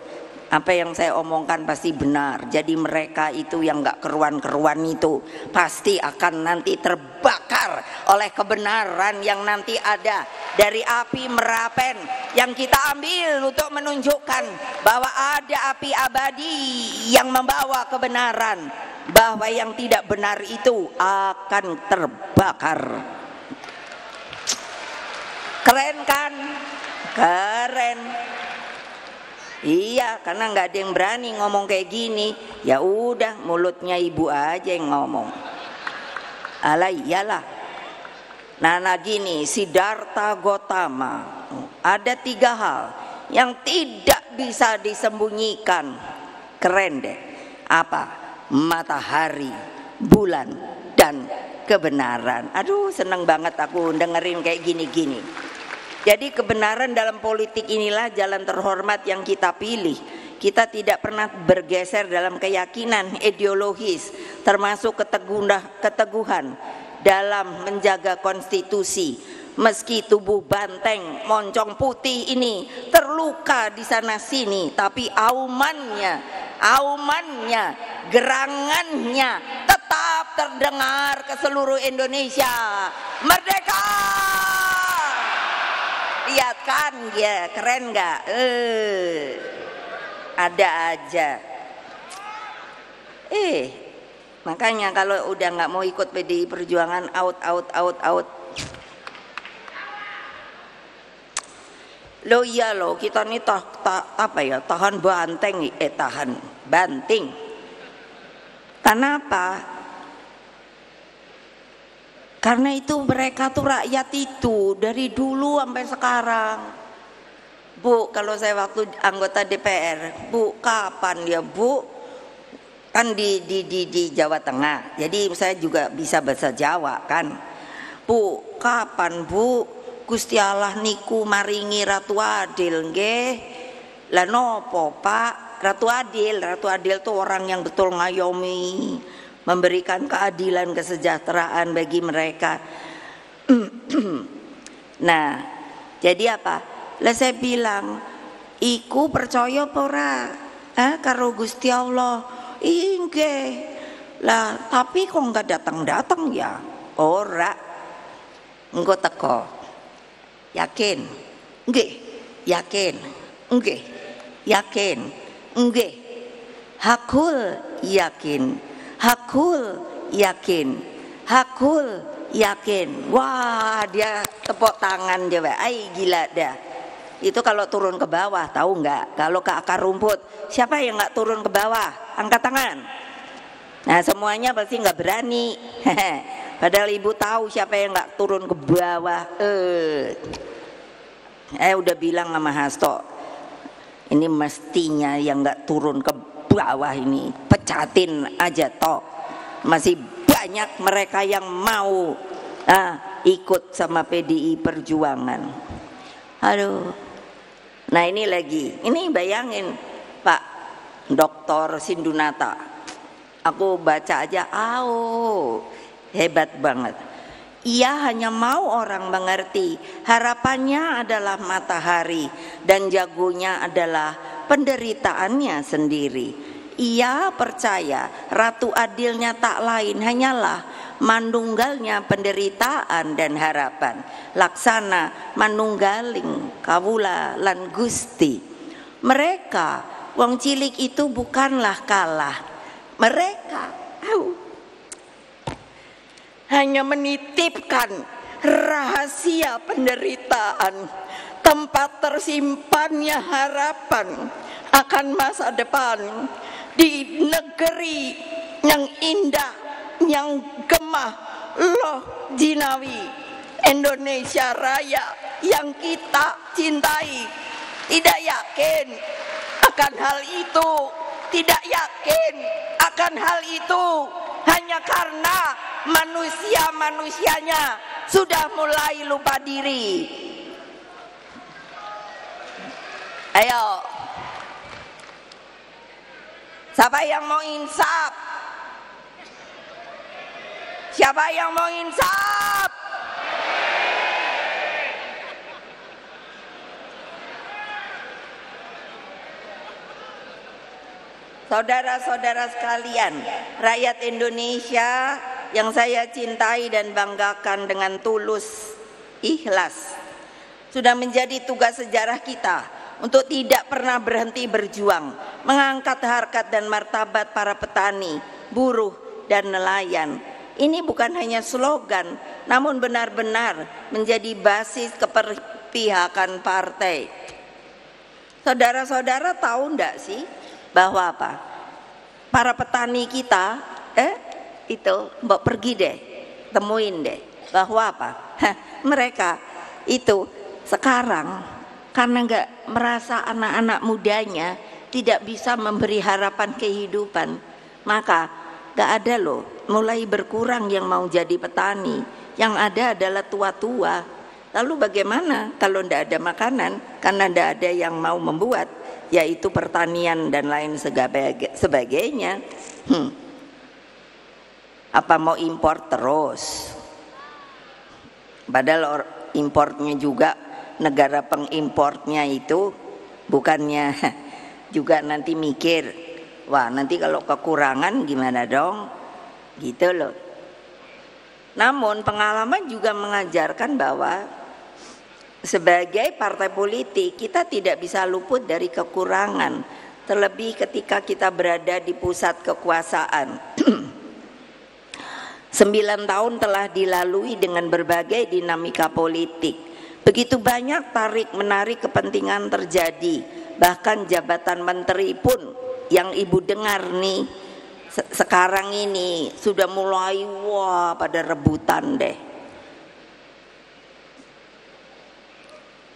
Apa yang saya omongkan pasti benar. Jadi mereka itu yang gak keruan-keruan itu pasti akan nanti terbakar oleh kebenaran yang nanti ada dari api Merapen yang kita ambil untuk menunjukkan bahwa ada api abadi yang membawa kebenaran, bahwa yang tidak benar itu akan terbakar. Keren kan? Keren. Iya, karena nggak ada yang berani ngomong kayak gini. Ya udah, mulutnya ibu aja yang ngomong. Alah iyalah. Nah gini, Siddhartha Gautama, ada 3 hal yang tidak bisa disembunyikan. Keren deh. Apa? Matahari, bulan, dan kebenaran. Aduh, seneng banget aku dengerin kayak gini-gini. Jadi kebenaran dalam politik inilah jalan terhormat yang kita pilih. Kita tidak pernah bergeser dalam keyakinan ideologis, termasuk keteguhan dalam menjaga konstitusi. Meski tubuh banteng moncong putih ini terluka di sana sini, tapi aumannya, gerangannya tetap terdengar ke seluruh Indonesia. Merdeka! Lihat kan, ya keren nggak? Ada aja. Makanya kalau udah nggak mau ikut PDI Perjuangan, out. Lo iya lo, kita nih tahan banteng, tahan banting. Kenapa? Karena itu mereka tuh rakyat itu dari dulu sampai sekarang. Bu, kalau saya waktu anggota DPR, Bu, kapan ya Bu? Kan di Jawa Tengah. Jadi saya juga bisa bahasa Jawa kan. Bu, kapan Bu? Gusti Allah niku maringi Ratu Adil nggih. Lah nopo Pak? Ratu Adil tuh orang yang betul ngayomi, memberikan keadilan, kesejahteraan bagi mereka. Nah, jadi apa? Lah saya bilang, iku percaya apa ora? Karo Gusti Allah. Inggih. Lah, tapi kok enggak datang-datang ya? Ora. Engko teko. Yakin? Nggih. Yakin? Nggih. Yakin? Nggih. Hakul yakin. Hakul yakin. Wah, dia tepuk tangan coba. Gila dah. Itu kalau turun ke bawah, tahu nggak? Kalau ke akar rumput, siapa yang nggak turun ke bawah? Angkat tangan. Nah, semuanya pasti nggak berani. Padahal ibu tahu siapa yang nggak turun ke bawah. Udah bilang sama Hasto, ini mestinya yang nggak turun ke bawah ini pecatin aja toh. Masih banyak mereka yang mau ikut sama PDI Perjuangan. Aduh. Nah ini lagi, ini bayangin Pak Dr. Sindunata, aku baca aja, hebat banget. Ia hanya mau orang mengerti, harapannya adalah matahari dan jagonya adalah penderitaannya sendiri. Ia percaya Ratu Adilnya tak lain hanyalah manunggalnya penderitaan dan harapan. Laksana manunggaling kawula lan Gusti. Mereka wong cilik itu bukanlah kalah. Mereka hanya menitipkan rahasia penderitaan, tempat tersimpannya harapan akan masa depan di negeri yang indah, yang gemah, loh jinawi Indonesia Raya yang kita cintai. Tidak yakin akan hal itu, tidak yakin akan hal itu hanya karena manusia-manusianya sudah mulai lupa diri. Ayo, siapa yang mau insaf? Siapa yang mau insaf? Saudara-saudara sekalian, rakyat Indonesia yang saya cintai dan banggakan dengan tulus, ikhlas, sudah menjadi tugas sejarah kita untuk tidak pernah berhenti berjuang, mengangkat harkat dan martabat para petani, buruh, dan nelayan. Ini bukan hanya slogan, namun benar-benar menjadi basis keperpihakan partai. Saudara-saudara tahu enggak sih bahwa apa? Para petani kita, itu mbak pergi deh, temuin deh, bahwa apa? Mereka itu sekarang karena nggak merasa anak-anak mudanya tidak bisa memberi harapan kehidupan, maka nggak ada loh, mulai berkurang yang mau jadi petani. Yang ada adalah tua-tua. Lalu bagaimana kalau nggak ada makanan? Karena nggak ada yang mau membuat, yaitu pertanian dan lain sebagainya. Apa mau impor terus? Padahal importnya juga, negara pengimportnya itu bukannya juga nanti mikir, wah nanti kalau kekurangan gimana dong, gitu loh. Namun pengalaman juga mengajarkan bahwa sebagai partai politik kita tidak bisa luput dari kekurangan, terlebih ketika kita berada di pusat kekuasaan. 9 tahun telah dilalui dengan berbagai dinamika politik. Begitu banyak tarik menarik kepentingan terjadi. Bahkan jabatan menteri pun yang ibu dengar nih sekarang ini sudah mulai wah pada rebutan deh.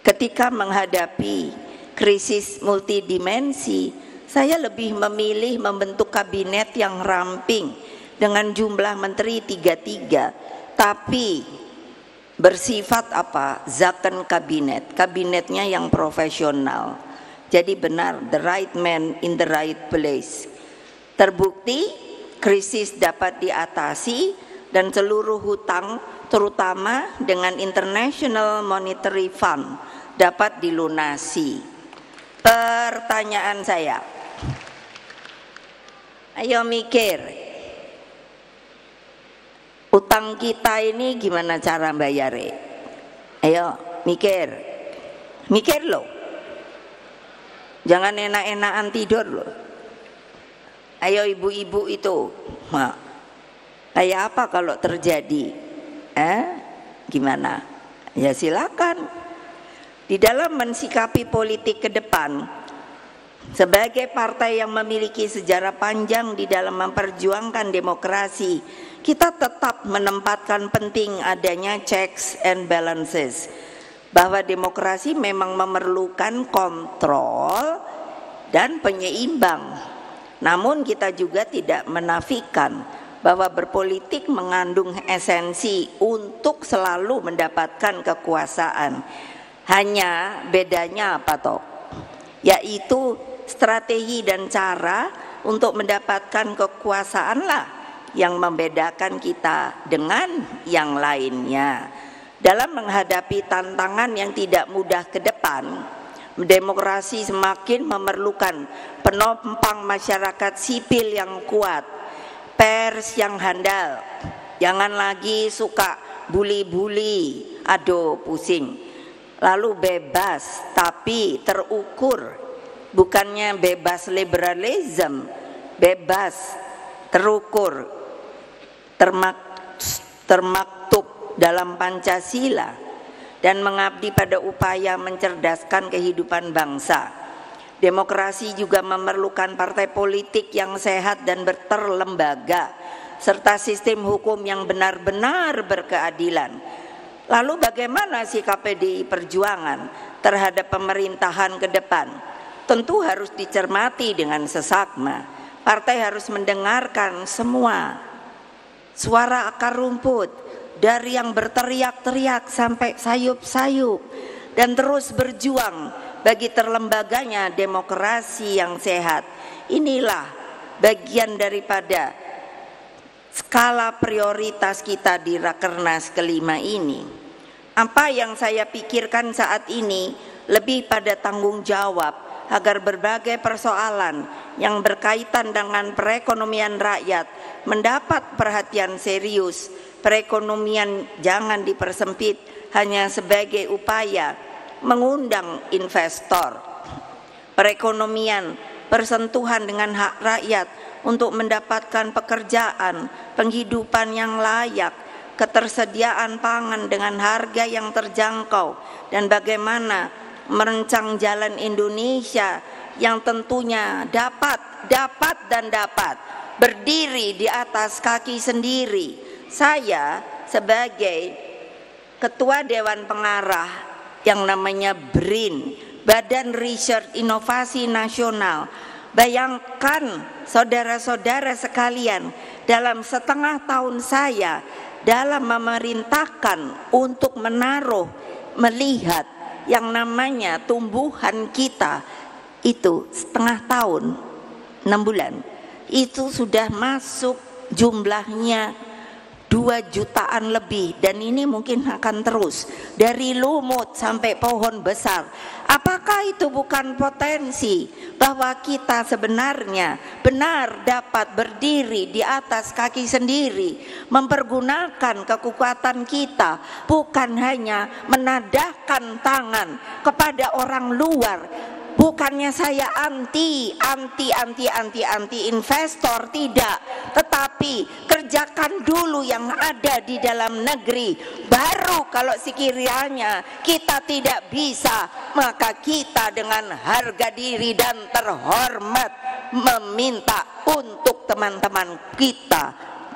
Ketika menghadapi krisis multidimensi, saya lebih memilih membentuk kabinet yang ramping dengan jumlah menteri 33, tapi bersifat apa? Zakon kabinet, kabinetnya yang profesional. Jadi benar, the right man in the right place. Terbukti krisis dapat diatasi dan seluruh hutang terutama dengan International Monetary Fund dapat dilunasi. Pertanyaan saya, ayo mikir, utang kita ini gimana cara bayarnya? Ayo mikir loh. Jangan enak-enakan tidur loh. Ayo ibu-ibu itu, kayak apa kalau terjadi? Gimana? Ya silakan. Di dalam mensikapi politik ke depan, sebagai partai yang memiliki sejarah panjang di dalam memperjuangkan demokrasi, kita tetap menempatkan penting adanya checks and balances, bahwa demokrasi memang memerlukan kontrol dan penyeimbang. Namun kita juga tidak menafikan bahwa berpolitik mengandung esensi untuk selalu mendapatkan kekuasaan. Hanya bedanya apa toh? Yaitu strategi dan cara untuk mendapatkan kekuasaanlah yang membedakan kita dengan yang lainnya. Dalam menghadapi tantangan yang tidak mudah ke depan, Demokrasi semakin memerlukan penopang masyarakat sipil yang kuat, pers yang handal, jangan lagi suka bully-bully, aduh pusing. Lalu bebas tapi terukur, bukannya bebas liberalism, bebas terukur, termaktub dalam Pancasila, dan mengabdi pada upaya mencerdaskan kehidupan bangsa. Demokrasi juga memerlukan partai politik yang sehat dan berterlembaga, serta sistem hukum yang benar-benar berkeadilan. Lalu bagaimana sikap PDI Perjuangan terhadap pemerintahan ke depan? Tentu harus dicermati dengan seksama. Partai harus mendengarkan semua suara akar rumput, dari yang berteriak-teriak sampai sayup-sayup, dan terus berjuang bagi terlembaganya demokrasi yang sehat. Inilah bagian daripada skala prioritas kita di Rakernas kelima ini. Apa yang saya pikirkan saat ini lebih pada tanggung jawab agar berbagai persoalan yang berkaitan dengan perekonomian rakyat mendapat perhatian serius. Perekonomian jangan dipersempit hanya sebagai upaya mengundang investor. Perekonomian bersentuhan dengan hak rakyat untuk mendapatkan pekerjaan, penghidupan yang layak, ketersediaan pangan dengan harga yang terjangkau, dan bagaimana merancang jalan Indonesia yang tentunya dapat berdiri di atas kaki sendiri. Saya sebagai Ketua Dewan Pengarah yang namanya BRIN, Badan Riset Inovasi Nasional, bayangkan saudara-saudara sekalian, dalam setengah tahun saya dalam memerintahkan untuk melihat yang namanya tumbuhan kita itu setengah tahun, 6 bulan, itu sudah masuk jumlahnya 2 jutaan lebih, dan ini mungkin akan terus dari lumut sampai pohon besar. Apakah itu bukan potensi bahwa kita sebenarnya benar dapat berdiri di atas kaki sendiri, mempergunakan kekuatan kita, bukan hanya menadahkan tangan kepada orang luar. Bukannya saya anti investor, tidak, tetapi kerjakan dulu yang ada di dalam negeri, baru kalau sekiranya kita tidak bisa, maka kita dengan harga diri dan terhormat meminta untuk teman-teman kita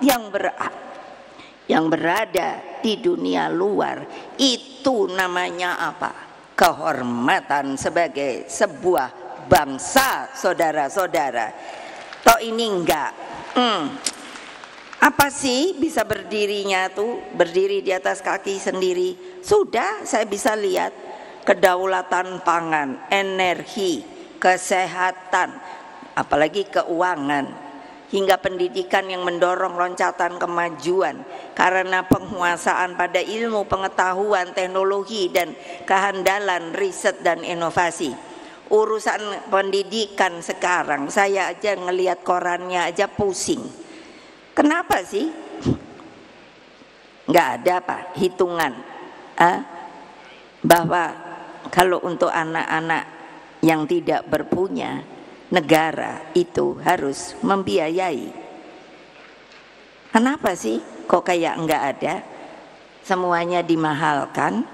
yang berada di dunia luar. Itu namanya apa? Kehormatan sebagai sebuah bangsa, saudara-saudara. Toh ini enggak. Apa sih bisa berdirinya tuh? Berdiri di atas kaki sendiri. Sudah saya bisa lihat kedaulatan pangan, energi, kesehatan, apalagi keuangan, hingga pendidikan yang mendorong loncatan kemajuan karena penguasaan pada ilmu, pengetahuan, teknologi, dan kehandalan riset dan inovasi. Urusan pendidikan sekarang saya aja ngelihat korannya aja pusing. Kenapa sih? Nggak ada Pak hitungan bahwa kalau untuk anak-anak yang tidak berpunya, negara itu harus membiayai. Kenapa sih kok kayak enggak ada? Semuanya dimahalkan.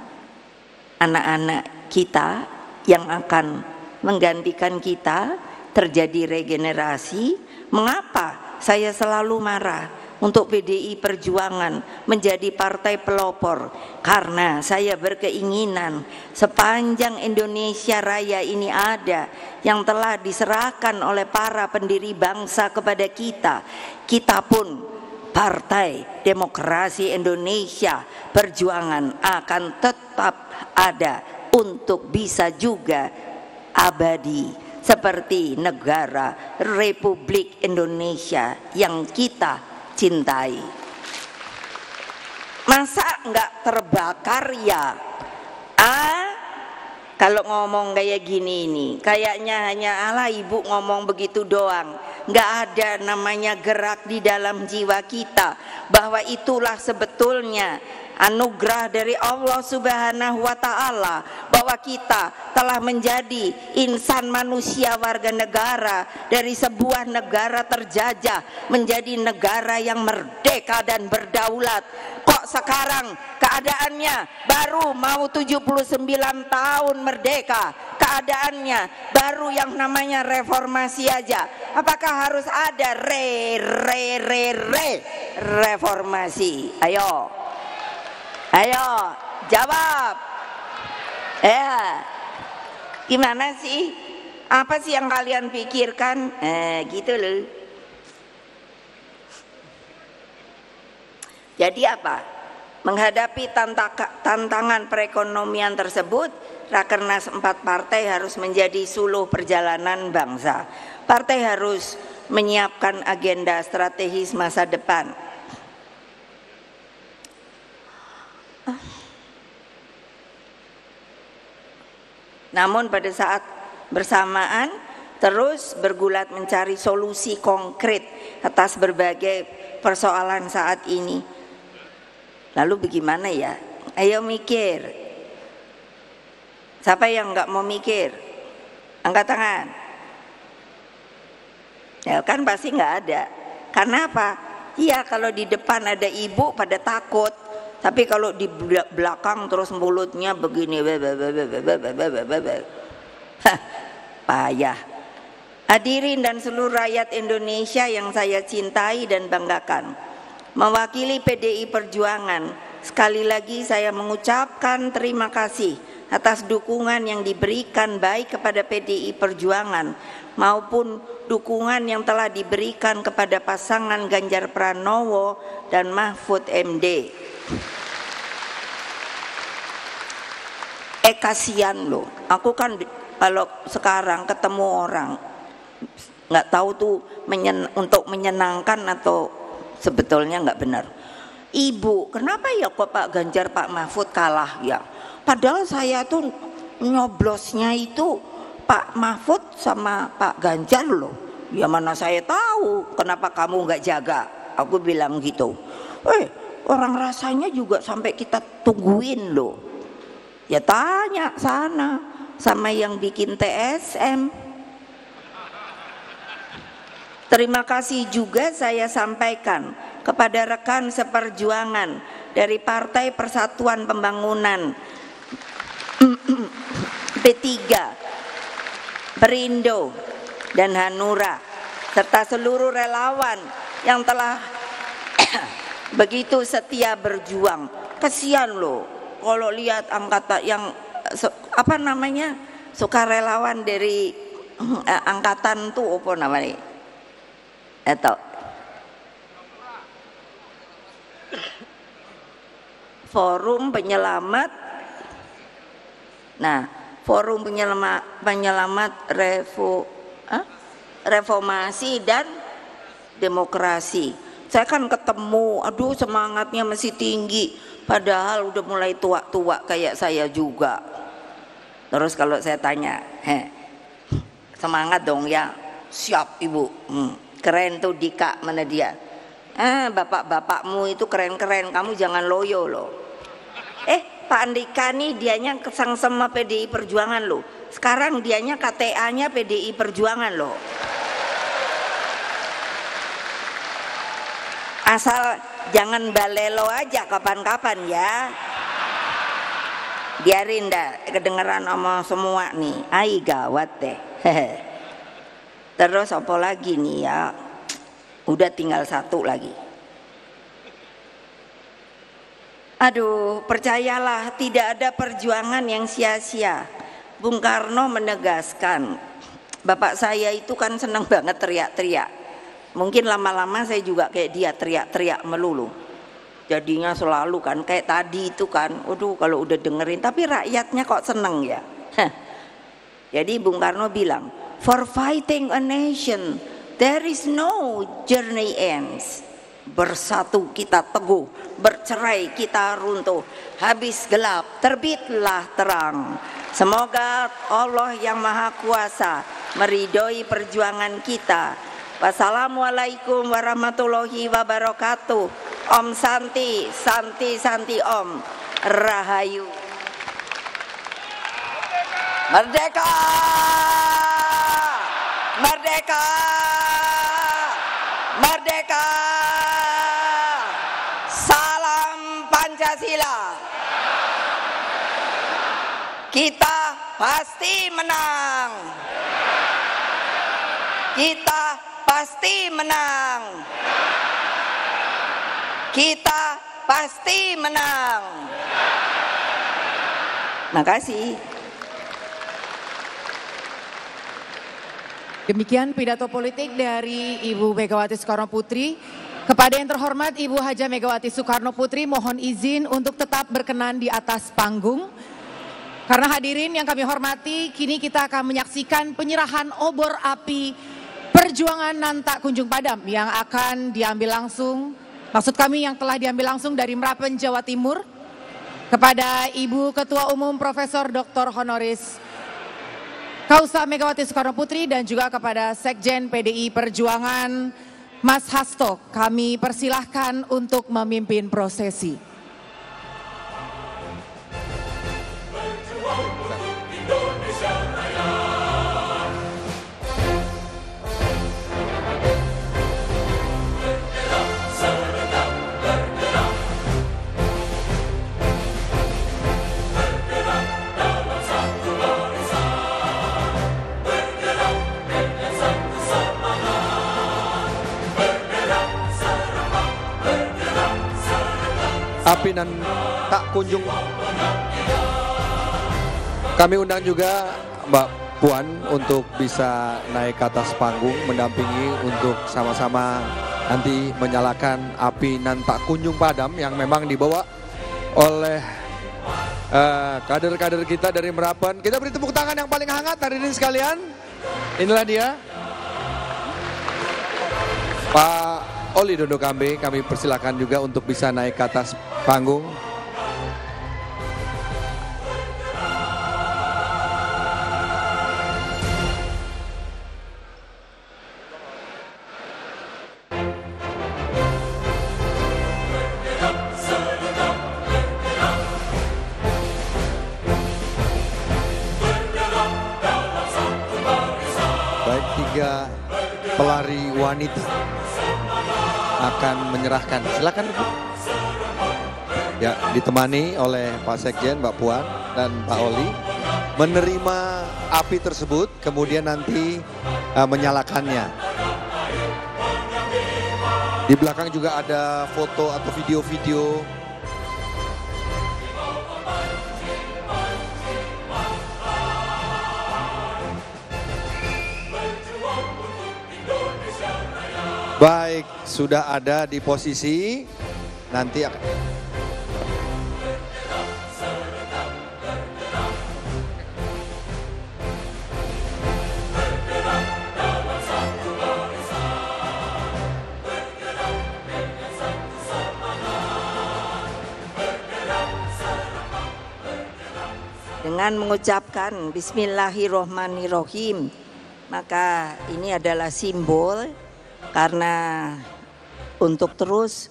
Anak-anak kita yang akan menggantikan kita, terjadi regenerasi. Mengapa saya selalu marah untuk PDI Perjuangan menjadi partai pelopor? Karena saya berkeinginan sepanjang Indonesia Raya ini ada, yang telah diserahkan oleh para pendiri bangsa kepada kita, kita pun Partai Demokrasi Indonesia Perjuangan akan tetap ada untuk bisa juga abadi seperti negara Republik Indonesia yang kita cintai. Masa enggak terbakar ya? kalau ngomong kayak gini nih, kayaknya hanya ala ibu ngomong begitu doang, nggak ada namanya gerak di dalam jiwa kita bahwa itulah sebetulnya anugerah dari Allah Subhanahu wa Ta'ala, bahwa kita telah menjadi insan manusia warga negara dari sebuah negara terjajah menjadi negara yang merdeka dan berdaulat. Kok sekarang keadaannya baru mau 79 tahun merdeka, keadaannya baru yang namanya reformasi aja? Apakah harus ada reformasi? Ayo jawab. Ya, gimana sih? Apa sih yang kalian pikirkan? Gitu loh. Jadi apa? Menghadapi tantangan perekonomian tersebut, Rakernas 4 partai harus menjadi suluh perjalanan bangsa. Partai harus menyiapkan agenda strategis masa depan. Namun pada saat bersamaan terus bergulat mencari solusi konkret atas berbagai persoalan saat ini. Lalu bagaimana ya? Ayo mikir. Siapa yang nggak mau mikir? Angkat tangan. Ya kan pasti nggak ada. Karena apa? Iya, kalau di depan ada ibu pada takut. Tapi kalau di belakang terus mulutnya begini, payah. Hadirin dan seluruh rakyat Indonesia yang saya cintai dan banggakan, mewakili PDI Perjuangan, sekali lagi saya mengucapkan terima kasih atas dukungan yang diberikan baik kepada PDI Perjuangan maupun dukungan yang telah diberikan kepada pasangan Ganjar Pranowo dan Mahfud MD. Kasihan loh, aku kan kalau sekarang ketemu orang nggak tahu tuh untuk menyenangkan atau sebetulnya nggak benar. Ibu, kenapa ya kok Pak Ganjar Pak Mahfud kalah ya? Padahal saya tuh nyoblosnya itu Pak Mahfud sama Pak Ganjar loh. Ya mana saya tahu, kenapa kamu nggak jaga? Aku bilang gitu. Orang rasanya juga sampai kita tungguin loh. Ya tanya sana sama yang bikin TSM. Terima kasih juga saya sampaikan kepada rekan seperjuangan dari Partai Persatuan Pembangunan, P3, Perindo, dan Hanura, serta seluruh relawan yang telah begitu setia berjuang. Kasihan loh kalau lihat angkatan yang apa namanya, sukarelawan dari angkatan tuh apa namanya? Atau Forum Penyelamat. Nah, Forum Penyelamat Reformasi dan Demokrasi. Saya kan ketemu, aduh semangatnya masih tinggi, padahal udah mulai tua-tua kayak saya juga. Terus kalau saya tanya, semangat dong ya? Siap ibu. Keren tuh Dika, mana dia? Bapak-bapakmu itu keren-keren, kamu jangan loyo loh. Pak Andika nih dianya kesang sama PDI Perjuangan loh. Sekarang dianya KTA-nya PDI Perjuangan loh. Asal jangan balelo aja kapan-kapan ya. Biarin dah kedengeran omong semua nih. Ai gawat deh. Terus apa lagi nih ya? Udah tinggal satu lagi. Aduh, percayalah tidak ada perjuangan yang sia-sia. Bung Karno menegaskan, bapak saya itu kan senang banget teriak-teriak. Mungkin lama-lama saya juga kayak dia teriak-teriak melulu. Jadinya selalu kan kayak tadi itu kan, aduh kalau udah dengerin, tapi rakyatnya kok seneng ya. Jadi Bung Karno bilang, for fighting a nation, there is no journey ends. Bersatu kita teguh, bercerai kita runtuh. Habis gelap, terbitlah terang. Semoga Allah yang Maha Kuasa meridhoi perjuangan kita. Wassalamualaikum warahmatullahi wabarakatuh. Om Santi, Santi, Santi Om. Rahayu. Merdeka! Merdeka! Merdeka! Salam Pancasila. Kita pasti menang. Kita pasti menang. Kita pasti menang. Makasih. Demikian pidato politik dari Ibu Megawati Soekarno Putri. Kepada yang terhormat Ibu Haja Megawati Soekarno Putri, mohon izin untuk tetap berkenan di atas panggung. Karena hadirin yang kami hormati, kini kita akan menyaksikan penyerahan obor api perjuangan Nantak Kunjung Padam yang akan diambil langsung, maksud kami yang telah diambil langsung dari Merapen, Jawa Timur, kepada Ibu Ketua Umum Profesor Dr. Honoris Causa Megawati Soekarno Putri dan juga kepada Sekjen PDI Perjuangan Mas Hasto. Kami persilahkan untuk memimpin prosesi. Api nan tak kunjung. Kami undang juga Mbak Puan untuk bisa naik ke atas panggung mendampingi untuk sama-sama nanti menyalakan api nan tak kunjung padam yang memang dibawa oleh kader-kader kita dari Merapen. Kita beri tepuk tangan yang paling hangat hadirin sekalian. Inilah dia Pak Oli Dondo Kambe, kami persilakan juga untuk bisa naik ke atas panggung. Baik, 3 pelari wanita akan menyerahkan. Silakan Bu. Ya, ditemani oleh Pak Sekjen, Mbak Puan dan Pak Oli menerima api tersebut, kemudian nanti menyalakannya. Di belakang juga ada foto atau video-video. Baik, sudah ada di posisi, nanti akan dengan mengucapkan Bismillahirrohmanirrohim, maka ini adalah simbol. Karena untuk terus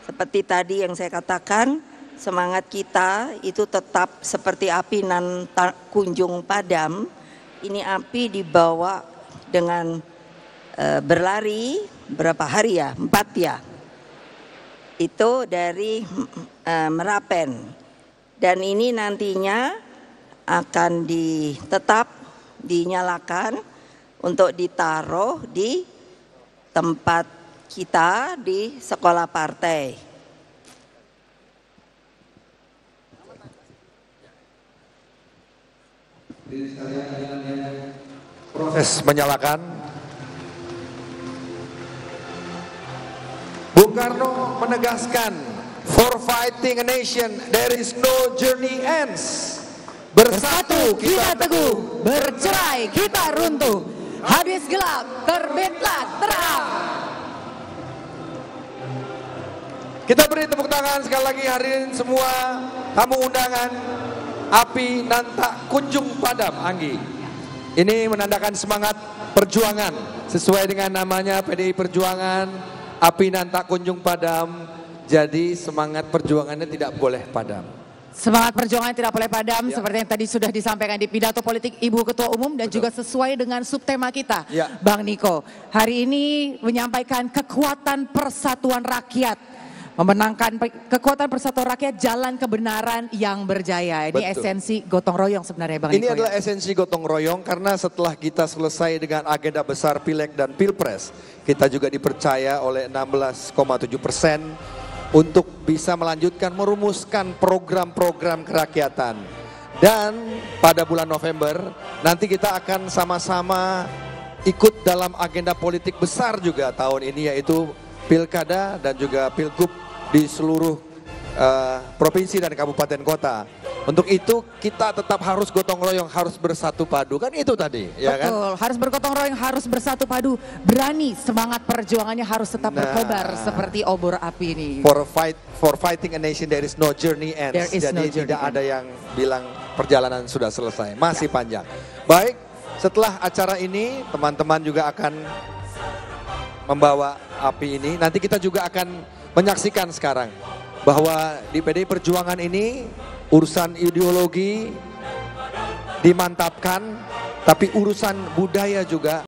seperti tadi yang saya katakan, semangat kita itu tetap seperti api nan tak kunjung padam. Ini api dibawa dengan berlari berapa hari ya? 4 ya. Itu dari Merapen. Dan ini nantinya akan tetap dinyalakan untuk ditaruh di tempat kita di sekolah partai. proses menyalakan. Bung Karno menegaskan, for fighting a nation there is no journey ends. Bersatu kita teguh, bercerai kita runtuh. Habis gelap, terbitlah terang. Kita beri tepuk tangan sekali lagi hadirin semua tamu undangan, api nan tak kunjung padam, Anggi. Ini menandakan semangat perjuangan sesuai dengan namanya PDI Perjuangan, api nan tak kunjung padam. Jadi semangat perjuangannya tidak boleh padam. Semangat perjuangan tidak boleh padam, Ya. seperti yang tadi sudah disampaikan di pidato politik Ibu Ketua Umum dan juga sesuai dengan subtema kita, Ya. Bang Niko. Hari ini menyampaikan kekuatan persatuan rakyat, memenangkan kekuatan persatuan rakyat, jalan kebenaran yang berjaya. Ini Betul. esensi gotong royong sebenarnya, Bang Ini Niko. adalah esensi gotong royong karena setelah kita selesai dengan agenda besar Pileg dan Pilpres, kita juga dipercaya oleh 16,7% untuk bisa melanjutkan merumuskan program-program kerakyatan. Dan pada bulan November nanti kita akan sama-sama ikut dalam agenda politik besar juga tahun ini, yaitu Pilkada dan juga Pilgub di seluruh provinsi dan kabupaten kota. Untuk itu kita tetap harus gotong royong, harus bersatu padu, kan itu tadi, ya kan? Betul, harus bergotong royong, harus bersatu padu, berani, semangat perjuangannya harus tetap berkobar seperti obor api ini. For fighting a nation there is no journey ends. There is Jadi no journey tidak end. ada yang bilang perjalanan sudah selesai, masih panjang. Baik, setelah acara ini teman-teman juga akan membawa api ini. Nanti kita juga akan menyaksikan sekarang bahwa di PDI Perjuangan ini urusan ideologi dimantapkan, tapi urusan budaya juga